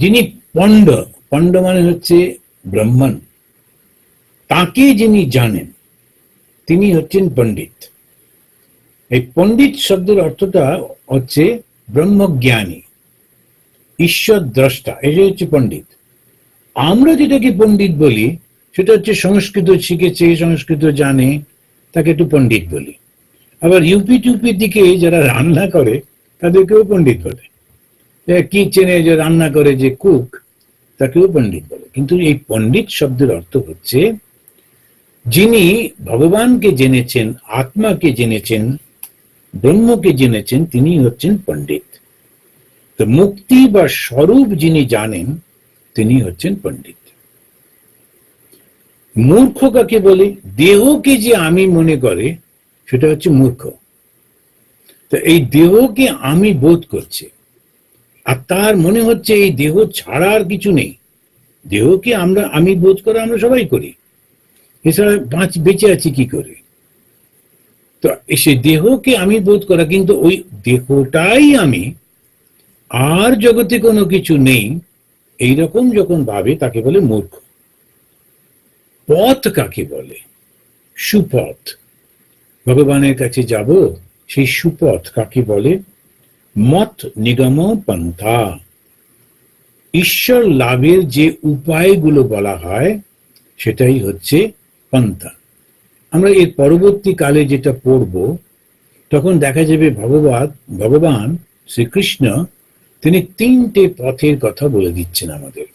যিনি পণ্ড, পণ্ড মানে হচ্ছে ব্রাহ্মণ, তাকে যিনি জানেন তিনি হচ্ছেন পণ্ডিত। এই পণ্ডিত শব্দের অর্থটা হচ্ছে ব্রহ্মজ্ঞানী। ঈশ্বর দ্রষ্টা, এটা হচ্ছে পণ্ডিত। আমরা যেটাকে পণ্ডিত বলি সেটা হচ্ছে সংস্কৃত শিখেছে, সংস্কৃত জানে, তাকে একটু পণ্ডিত বলি। আবার ইউপি টুপির দিকে যারা রান্না করে তাদেরকেও পণ্ডিত বলে। কিচেনে যে রান্না করে যে কুক, তাকেও পণ্ডিত বলে। কিন্তু এই পণ্ডিত শব্দের অর্থ হচ্ছে যিনি ভগবানকে জেনেছেন, আত্মাকে জেনেছেন, ব্রহ্মকে জেনেছেন, তিনি হচ্ছেন পণ্ডিত। তো মুক্তি বা স্বরূপ যিনি জানেন তিনি হচ্ছেন পণ্ডিত। মূর্খ কাকে বলে? দেহকে যে আমি মনে করে সেটা হচ্ছে মূর্খ। তো এই দেহকে আমি বোধ করছে, আর তার মনে হচ্ছে এই দেহ ছাড়া আর কিছু নেই। দেহকে আমি বোধ করা আমরা সবাই করি, এছাড়া বেঁচে আছি কি করে? তো সে দেহকে আমি বোধ করা, কিন্তু ওই দেহটাই আমি, আর জগতে কোনো কিছু নেই, এইরকম যখন ভাবে তাকে বলে মূর্খ। পথ কাকে বলে? সুপথ। ভগবানের কাছে যাব, সেই সুপথ কাকে বলে? মত নিগম পন্থা। ঈশ্বর লাভের যে উপায়গুলো বলা হয় সেটাই হচ্ছে পন্থা। আমরা এর পরবর্তী কালে যেটা পড়ব তখন দেখা যাবে ভগবান শ্রীকৃষ্ণ তিনি 3টে পথের কথা বলে দিচ্ছেন আমাদের।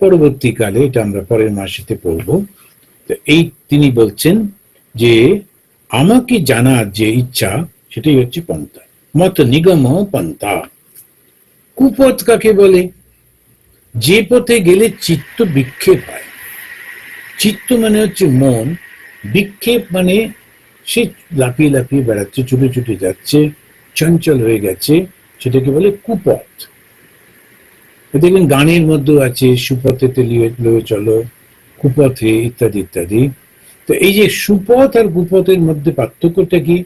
পরবর্তীকালে এটা আমরা পরের মাসেতে পড়ব। তো এই তিনি বলছেন যে আমাকে জানার যে ইচ্ছা সেটাই হচ্ছে পন্থা, মত নিগম পন্থা। কুপথ কাকে বলে? যে পথে গেলে চিত্ত বিক্ষেপ হয়। চিত্ত মানে হচ্ছে মন, বিক্ষেপ মানে সে লাফিয়ে লাফিয়ে বেড়াচ্ছে, ছুটে ছুটে যাচ্ছে, চঞ্চল হয়ে গেছে, সেটাকে বলে কুপথ। দেখবেন গানের মধ্যেও আছে সুপথে তেলিয়ে চলো, কুপথে, ইত্যাদি ইত্যাদি। তো এই যে সুপথ আর কুপথের মধ্যে পার্থক্যটা কি?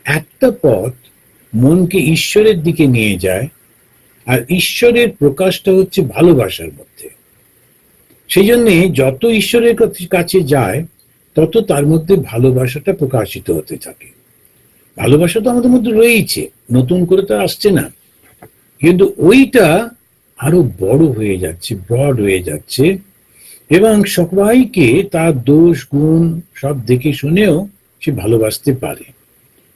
একটা পথ মনকে ঈশ্বরের দিকে নিয়ে যায়, আর ঈশ্বরের প্রকাশটা হচ্ছে ভালোবাসার মধ্যে। সেই জন্যে যত ঈশ্বরের কাছে যায় তত তার মধ্যে ভালোবাসাটা প্রকাশিত হতে থাকে। ভালোবাসা তো আমাদের মধ্যে রয়েছে, নতুন করে তো আসছে না, কিন্তু ওইটা আরো বড় হয়ে যাচ্ছে, ব্রড হয়ে যাচ্ছে, এবং সবাইকে তার দোষ গুণ সব দেখে শুনেও সে ভালোবাসতে পারে।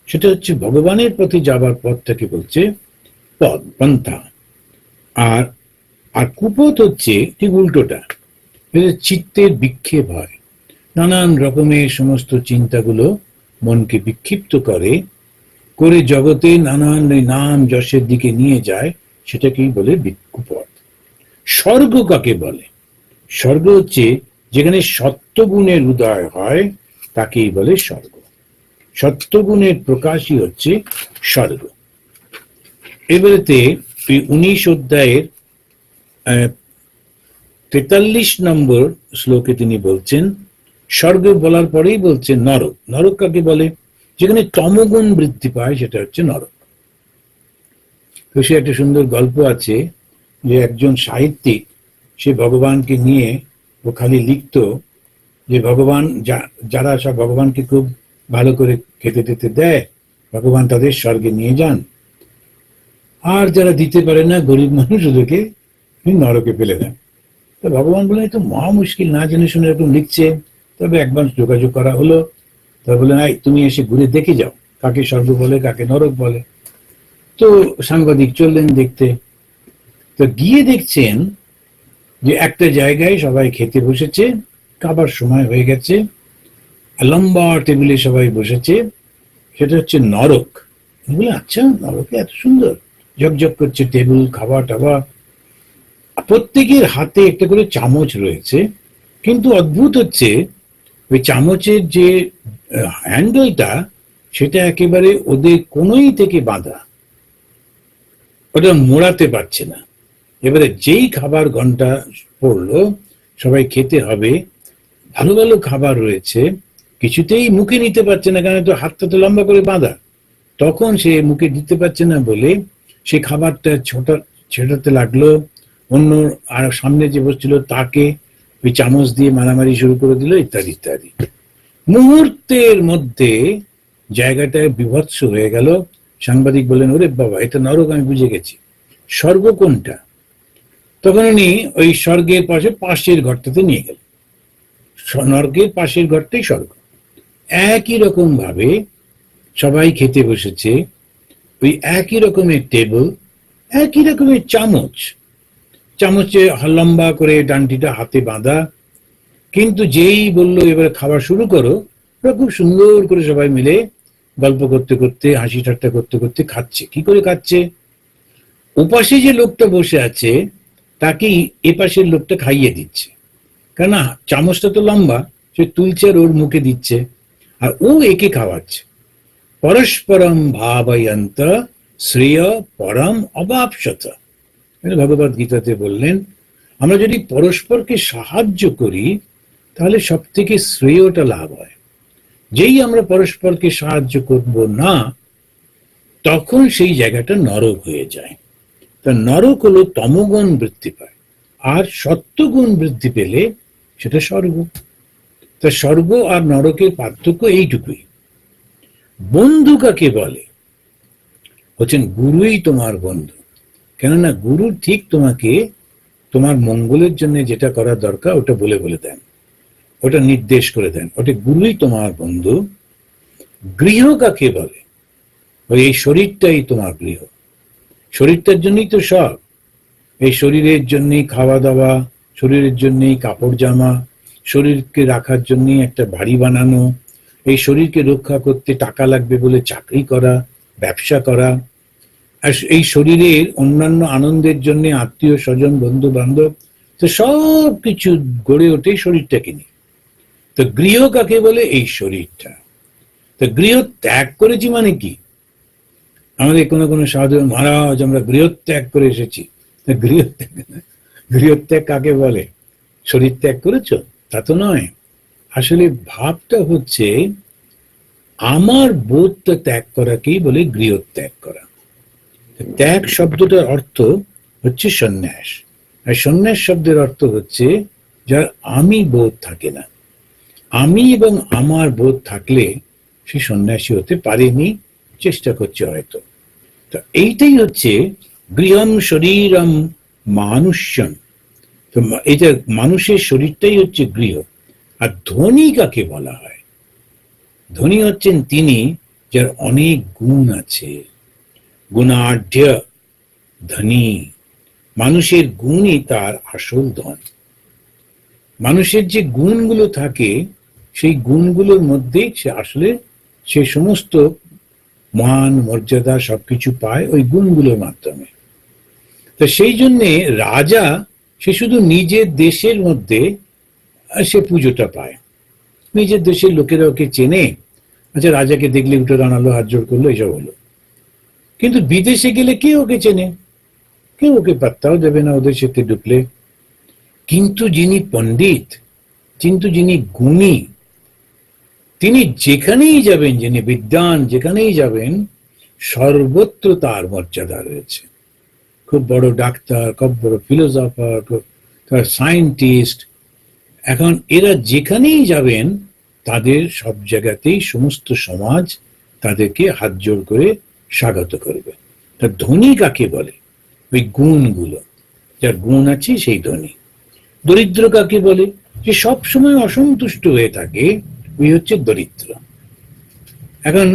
সেটা হচ্ছে ভগবানের পথে যাবার পথটাকে বলছে পন্থা। আর আর কুপথ হচ্ছে ঠিক উল্টোটা, চিত্তের বিক্ষেপ হয়, নানান রকমের সমস্ত চিন্তাগুলো মনকে বিক্ষিপ্ত করে জগতে নানান নাম যশের দিকে নিয়ে যায়, সেটাকেই বলে কুপথ। স্বর্গ কাকে বলে? স্বর্গ হচ্ছে যেখানে সত্যগুণের উদয় হয়, তাকেই বলে স্বর্গ। সত্যগুণের প্রকাশই হচ্ছে স্বর্গ। এবারেতে 19 অধ্যায়ের 43 নম্বর শ্লোকে তিনি বলছেন, স্বর্গ বলার পরেই বলছেন নরক। নরক কাকে বলে? যেখানে তমগুণ বৃদ্ধি পায় সেটা হচ্ছে নরক। তো সে একটা সুন্দর গল্প আছে যে একজন সাহিত্যিক, সে ভগবানকে নিয়ে ও খালি লিখত যে ভগবান যারা সব ভগবানকে খুব ভালো করে খেতে টেতে দেয়, ভগবান তাদের স্বর্গে নিয়ে যান, আর যারা দিতে পারে না, গরিব মানুষ, ওদেরকে নরকে ফেলে দেন। তো ভগবান বলেন তো মহা মুশকিল, না জেনে শুনে এরকম লিখছে। তবে একবার যোগাযোগ করা হলো, তবে বললেন তুমি এসে ঘুরে দেখে যাও কাকে স্বর্গ বলে কাকে নরক বলে। তো সাংবাদিক চললেন দেখতে। তো গিয়ে দেখছেন যে একটা জায়গায় সবাই খেতে বসেছে, খাবার সময় হয়ে গেছে, লম্বা টেবিলে সবাই বসেছে, সেটা হচ্ছে নরক। বলে আচ্ছা, নরকে এত সুন্দর ঝকঝক করছে টেবিল, খাবার টাবার, প্রত্যেকের হাতে একটা করে চামচ রয়েছে, কিন্তু অদ্ভুত হচ্ছে ওই চামচের যে হ্যান্ডেলটা সেটা একেবারে ওদের কোনোই থেকে বাঁধা, ওটা মোড়াতে পারছে না। এবারে যেই খাবার ঘন্টা পড়লো, সবাই খেতে হবে, ভালো ভালো খাবার রয়েছে, কিছুতেই মুখে নিতে পারছে না, কারণ তো হাতটা তো লম্বা করে বাঁধা। তখন সে মুখে দিতে পারছে না বলে সে খাবারটা ছেটাতে লাগলো, অন্য আর সামনে যে বসছিল তাকে ওই চামচ দিয়ে মারামারি শুরু করে দিল, ইত্যাদি ইত্যাদি। মুহূর্তের মধ্যে জায়গাটা বিভৎস হয়ে গেল। সাংবাদিক বললেন ওরে বাবা, এটা নরক, আমি বুঝে গেছি। স্বর্গ কোনটা? তখন উনি ওই স্বর্গের পাশে পাশের ঘরটাতে নিয়ে গেলেন। নর্গের পাশের ঘরটাই স্বর্গ। একই রকম ভাবে সবাই খেতে বসেছে, ওই একই রকমের টেবিল, একই রকমের চামচ, চামচে লম্বা করে ডান্ডিটা হাতে বাঁধা, কিন্তু যেই বললো এবার খাবার শুরু করো, ওরা খুব সুন্দর করে সবাই মিলে গল্প করতে করতে, হাসি ঠাট্টা করতে করতে খাচ্ছে। কি করে খাচ্ছে? ওপাশে যে লোকটা বসে আছে তাকে এপাশের লোকটা খাইয়ে দিচ্ছে, কেননা চামচটা তো লম্বা, সে তুলছে আর ওর মুখে দিচ্ছে, আর ও একে খাওয়াচ্ছে। পরস্পরম ভাবয়ন্ত শ্রেয় পরম অবাপসত। ভগবত গীতাতে বললেন, আমরা যদি পরস্পরকে সাহায্য করি তাহলে সব থেকে শ্রেয়টা লাভ হয়। যেই আমরা পরস্পরকে সাহায্য করব না, তখন সেই জায়গাটা নরক হয়ে যায়। তা নরক হলো তমগুণ বৃদ্ধি পায়, আর সত্যগুণ বৃদ্ধি পেলে সেটা স্বর্গ। তা স্বর্গ আর নরকের পার্থক্য এইটুকুই। বন্ধু কাকে বলে? হচ্ছেন গুরুই তোমার বন্ধু। কেননা গুরু ঠিক তোমাকে তোমার মঙ্গলের জন্য যেটা করা দরকার ওটা বলে বলে দেন, ওটা নির্দেশ করে দেন, ওটা গুরুই তোমার বন্ধু। গৃহ কাকে বলে? ওই এই শরীরটাই তোমার গৃহ। শরীরটার জন্যই তো সব। এই শরীরের জন্যই খাওয়া দাওয়া, শরীরের জন্যই কাপড় জামা, শরীরকে রাখার জন্যই একটা বাড়ি বানানো, এই শরীরকে রক্ষা করতে টাকা লাগবে বলে চাকরি করা, ব্যবসা করা, আর এই শরীরের অন্যান্য আনন্দের জন্য আত্মীয় স্বজন বন্ধু বান্ধব, তো সব কিছু গড়ে ওঠে শরীরটাকে নিয়ে। তো গৃহ কাকে বলে? এই শরীরটা। তো গৃহ ত্যাগ করেছি মানে কি? আমাদের কোনো কোনো সাধু, মহারাজ আমরা গৃহত্যাগ করে এসেছি। গৃহত্যাগ কাকে বলে? শরীর ত্যাগ করেছো? তা তো নয়। আসলে ভাবটা হচ্ছে আমার বোধটা ত্যাগ করাকেই বলে গৃহত্যাগ করা। ত্যাগ শব্দটার অর্থ হচ্ছে সন্ন্যাস, আর সন্ন্যাস শব্দের অর্থ হচ্ছে যার আমি বোধ থাকে না। আমি এবং আমার বোধ থাকলে সে সন্ন্যাসী হতে পারেনি, চেষ্টা করছে হয়তো। তো এইটাই হচ্ছে গৃহম শরীরম মানুষ্যম। তো এটা মানুষের শরীরটাই হচ্ছে গৃহ। আর ধনী কাকে বলা হয়? ধনী হচ্ছেন তিনি যার অনেক গুণ আছে। গুণাঢ্য ধনী। মানুষের গুণই তার আসল ধন। মানুষের যে গুণগুলো থাকে সেই গুণগুলোর মধ্যেই সে আসলে সে সমস্ত মান মর্যাদা সবকিছু পায় ওই গুণগুলোর মাধ্যমে। তো সেই জন্যে রাজা সে শুধু নিজের দেশের মধ্যে সে পুজোটা পায়, নিজের দেশের লোকেরা ওকে চেনে, আচ্ছা রাজাকে দেখলে উঠে দাঁড়ালো, হাত জোড় করলো, এসব হলো। কিন্তু বিদেশে গেলে কে ওকে চেনে? কেউ ওকে পাত্তাও দেবে না ওদের সাথে ঢুকলে। কিন্তু যিনি পণ্ডিত, কিন্তু যিনি গুণী, তিনি যেখানেই যাবেন, যিনি বিদ্বান, যেখানেই যাবেন সর্বত্র তার মর্যাদা রয়েছে। খুব বড় ডাক্তার, খুব বড় ফিলোসফার, তার সায়েন্টিস্ট, এখন এরা যেখানেই যাবেন তাদের সব জায়গাতেই সমস্ত সমাজ তাদেরকে হাত জোড় করে স্বাগত করবে। তা ধনী কাকে বলে? ওই গুণগুলো, যার গুণ আছে সেই ধনী। দরিদ্র কাকে বলে? যে সবসময় অসন্তুষ্ট হয়ে থাকে, ওই হচ্ছে দরিদ্র। এখন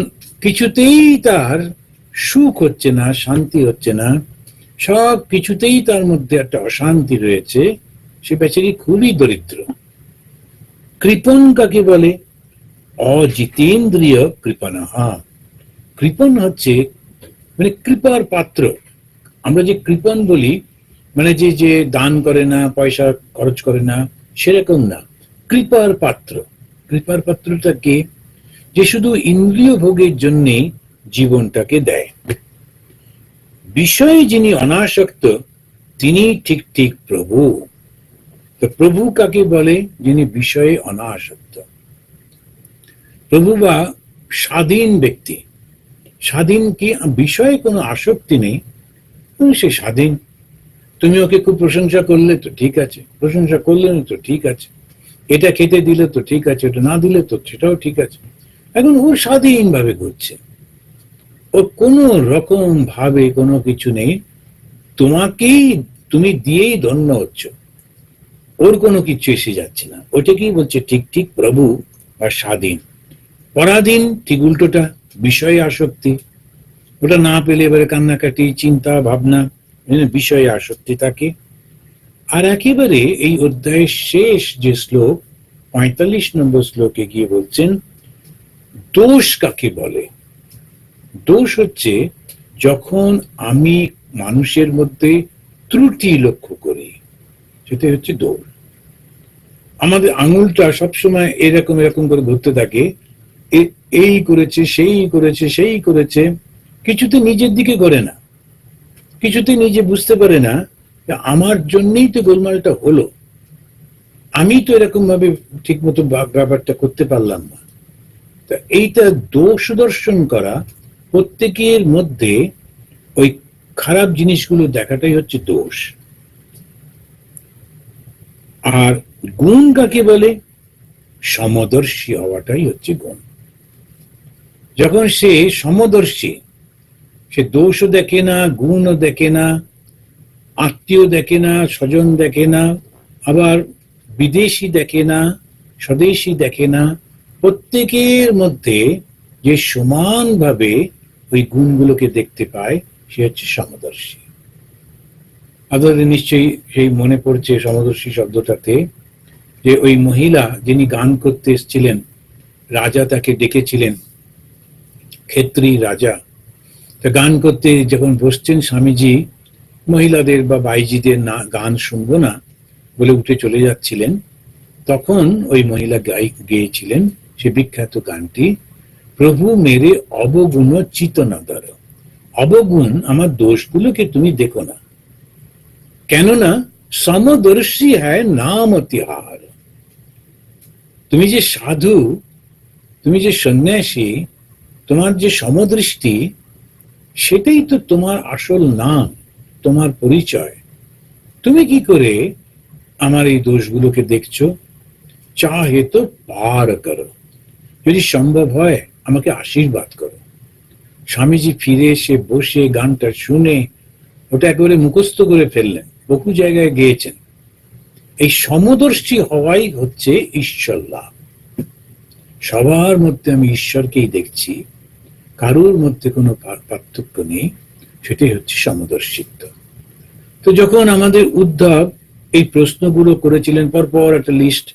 কিছুতেই তার সুখ হচ্ছে না, শান্তি হচ্ছে না, সব কিছুতেই তার মধ্যে একটা অশান্তি রয়েছে, সে বেচারি খুবই দরিদ্র। কৃপণ কাকে বলে? অজিতেন্দ্রিয় কৃপণহা। কৃপণ হচ্ছে মানে কৃপার পাত্র। আমরা যে কৃপণ বলি মানে যে যে দান করে না, পয়সা খরচ করে না, সেরকম না। কৃপার পাত্র। কৃপার পাত্রটা কে? যে শুধু ইন্দ্রিয় ভোগের জন্যে জীবনটাকে দেয়। বিষয়ে যিনি অনাসক্ত তিনি ঠিক ঠিক প্রভু। তো প্রভু কাকে বলে? যিনি বিষয়ে অনাসক্ত। প্রভু বা স্বাধীন ব্যক্তি। স্বাধীন কি? বিষয়ে কোনো আসক্তি নেই, সে স্বাধীন। তুমি ওকে খুব প্রশংসা করলে তো ঠিক আছে, প্রশংসা করলে না তো ঠিক আছে, এটা খেতে দিলে তো ঠিক আছে, ওটা না দিলে তো সেটাও ঠিক আছে। এখন ও স্বাধীনভাবে ঘুরছে, ও কোনো রকম ভাবে কোনো কিছু নেই, তোমাকেই, তুমি দিয়েই ধন্য হচ্ছ, ওর কোনো কিছু এসে যাচ্ছে না। ওইটাকেই বলছে ঠিক ঠিক প্রভু বা স্বাধীন। পরাধীন ঠিক উল্টোটা, বিষয়ে আসক্তি। ওটা না পেলে এবারে কান্নাকাটি, চিন্তা ভাবনা, বিষয়ে আসক্তি থাকে। আর একেবারে এই অধ্যায়ের শেষ যে শ্লোক ৪৫ নম্বর শ্লোকে গিয়ে বলছেন দোষ কাকে বলে। দোষ হচ্ছে যখন আমি মানুষের মধ্যে ত্রুটি লক্ষ্য করি, সেটা হচ্ছে দোষ। আমাদের আঙুলটা সবসময় এরকম এরকম করে ঘুরতে থাকে, এই করেছে, সেই করেছে, সেই করেছে, কিছুতে নিজের দিকে করে না, কিছুতে নিজে বুঝতে পারে না আমার জন্যই তো গোলমালটা হলো, আমি তো এরকম ভাবে ঠিক মতো ব্যাপারটা করতে পারলাম না। তা এইটা দোষ দর্শন করা, প্রত্যেকের মধ্যে ওই খারাপ জিনিসগুলো দেখাটাই হচ্ছে দোষ। আর গুণ কাকে বলে? সমদর্শী হওয়াটাই হচ্ছে গুণ। যখন সে সমদর্শী, সে দোষও দেখে না, গুণও দেখে না, আত্মীয় দেখে না, স্বজন দেখে না, আবার বিদেশি দেখে না, স্বদেশী দেখে না, প্রত্যেকের মধ্যে যে সমানভাবে ওই গুণগুলোকে দেখতে পায়, সে হচ্ছে সমদর্শী। আপনাদের নিশ্চয়ই সেই মনে পড়ছে সমদর্শী শব্দটাতে, যে ওই মহিলা যিনি গান করতে এসেছিলেন, রাজা তাকে ডেকেছিলেন, ক্ষেত্রী রাজা। তা গান করতে যখন বসছেন স্বামীজি, মহিলাদের বা বাইজিদের না গান শুনবো না বলে উঠে চলে যাচ্ছিলেন, তখন ওই মহিলা গেয়েছিলেন সে বিখ্যাত গানটি, প্রভু মেরে অবগুণ চিতনাদর। অবগুণ, আমার দোষগুলোকে তুমি দেখো না, কেননা সমদর্শী হ্যায় নাম তিহার। তুমি যে সাধু, তুমি যে সন্ন্যাসী, তোমার যে সমদৃষ্টি, সেটাই তো তোমার আসল নাম, তোমার পরিচয়। তুমি কি করে আমার এই দোষগুলোকে দেখছো? চাহে তো পার করো, যদি সম্ভব হয় আমাকে আশীর্বাদ করো। স্বামীজি ফিরে এসে বসে গানটা শুনে ওটা একেবারে মুখস্থ করে ফেললেন, বহু জায়গায় গেয়েছেন। এই সমদর্শী হওয়াই হচ্ছে ঈশ্বর লাভ। সবার মধ্যে আমি ঈশ্বরকেই দেখছি, কারোর মধ্যে কোনো পার্থক্য নেই, সেটাই হচ্ছে সমদর্শিত্ব। তো যখন আমাদের উদ্ধব এই প্রশ্নগুলো করেছিলেন, পরপর একটা লিস্ট,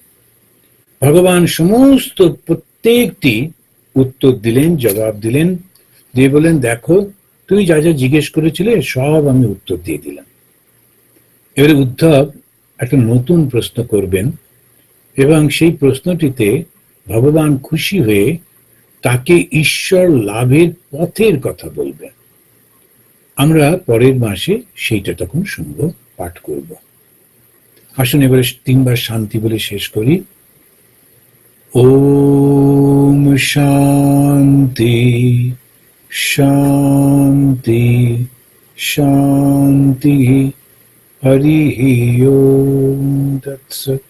ভগবান সমস্ত প্রত্যেকটি উত্তর দিলেন, জবাব দিলেন, দিয়ে বলেন দেখো তুমি যা যা জিজ্ঞেস করেছিলে সব আমি উত্তর দিয়ে দিলাম। এবারে উদ্ধব একটা নতুন প্রশ্ন করবেন, এবং সেই প্রশ্নটিতে ভগবান খুশি হয়ে তাকে ঈশ্বর লাভের পথের কথা বলবেন। আমরা পরের মাসে সেইটা তখন শুনব, পাঠ করব। আসুন এবারে 3 বার শান্তি বলে শেষ করি। ওম শান্তি শান্তি শান্তি। হরি ওম তৎসৎ।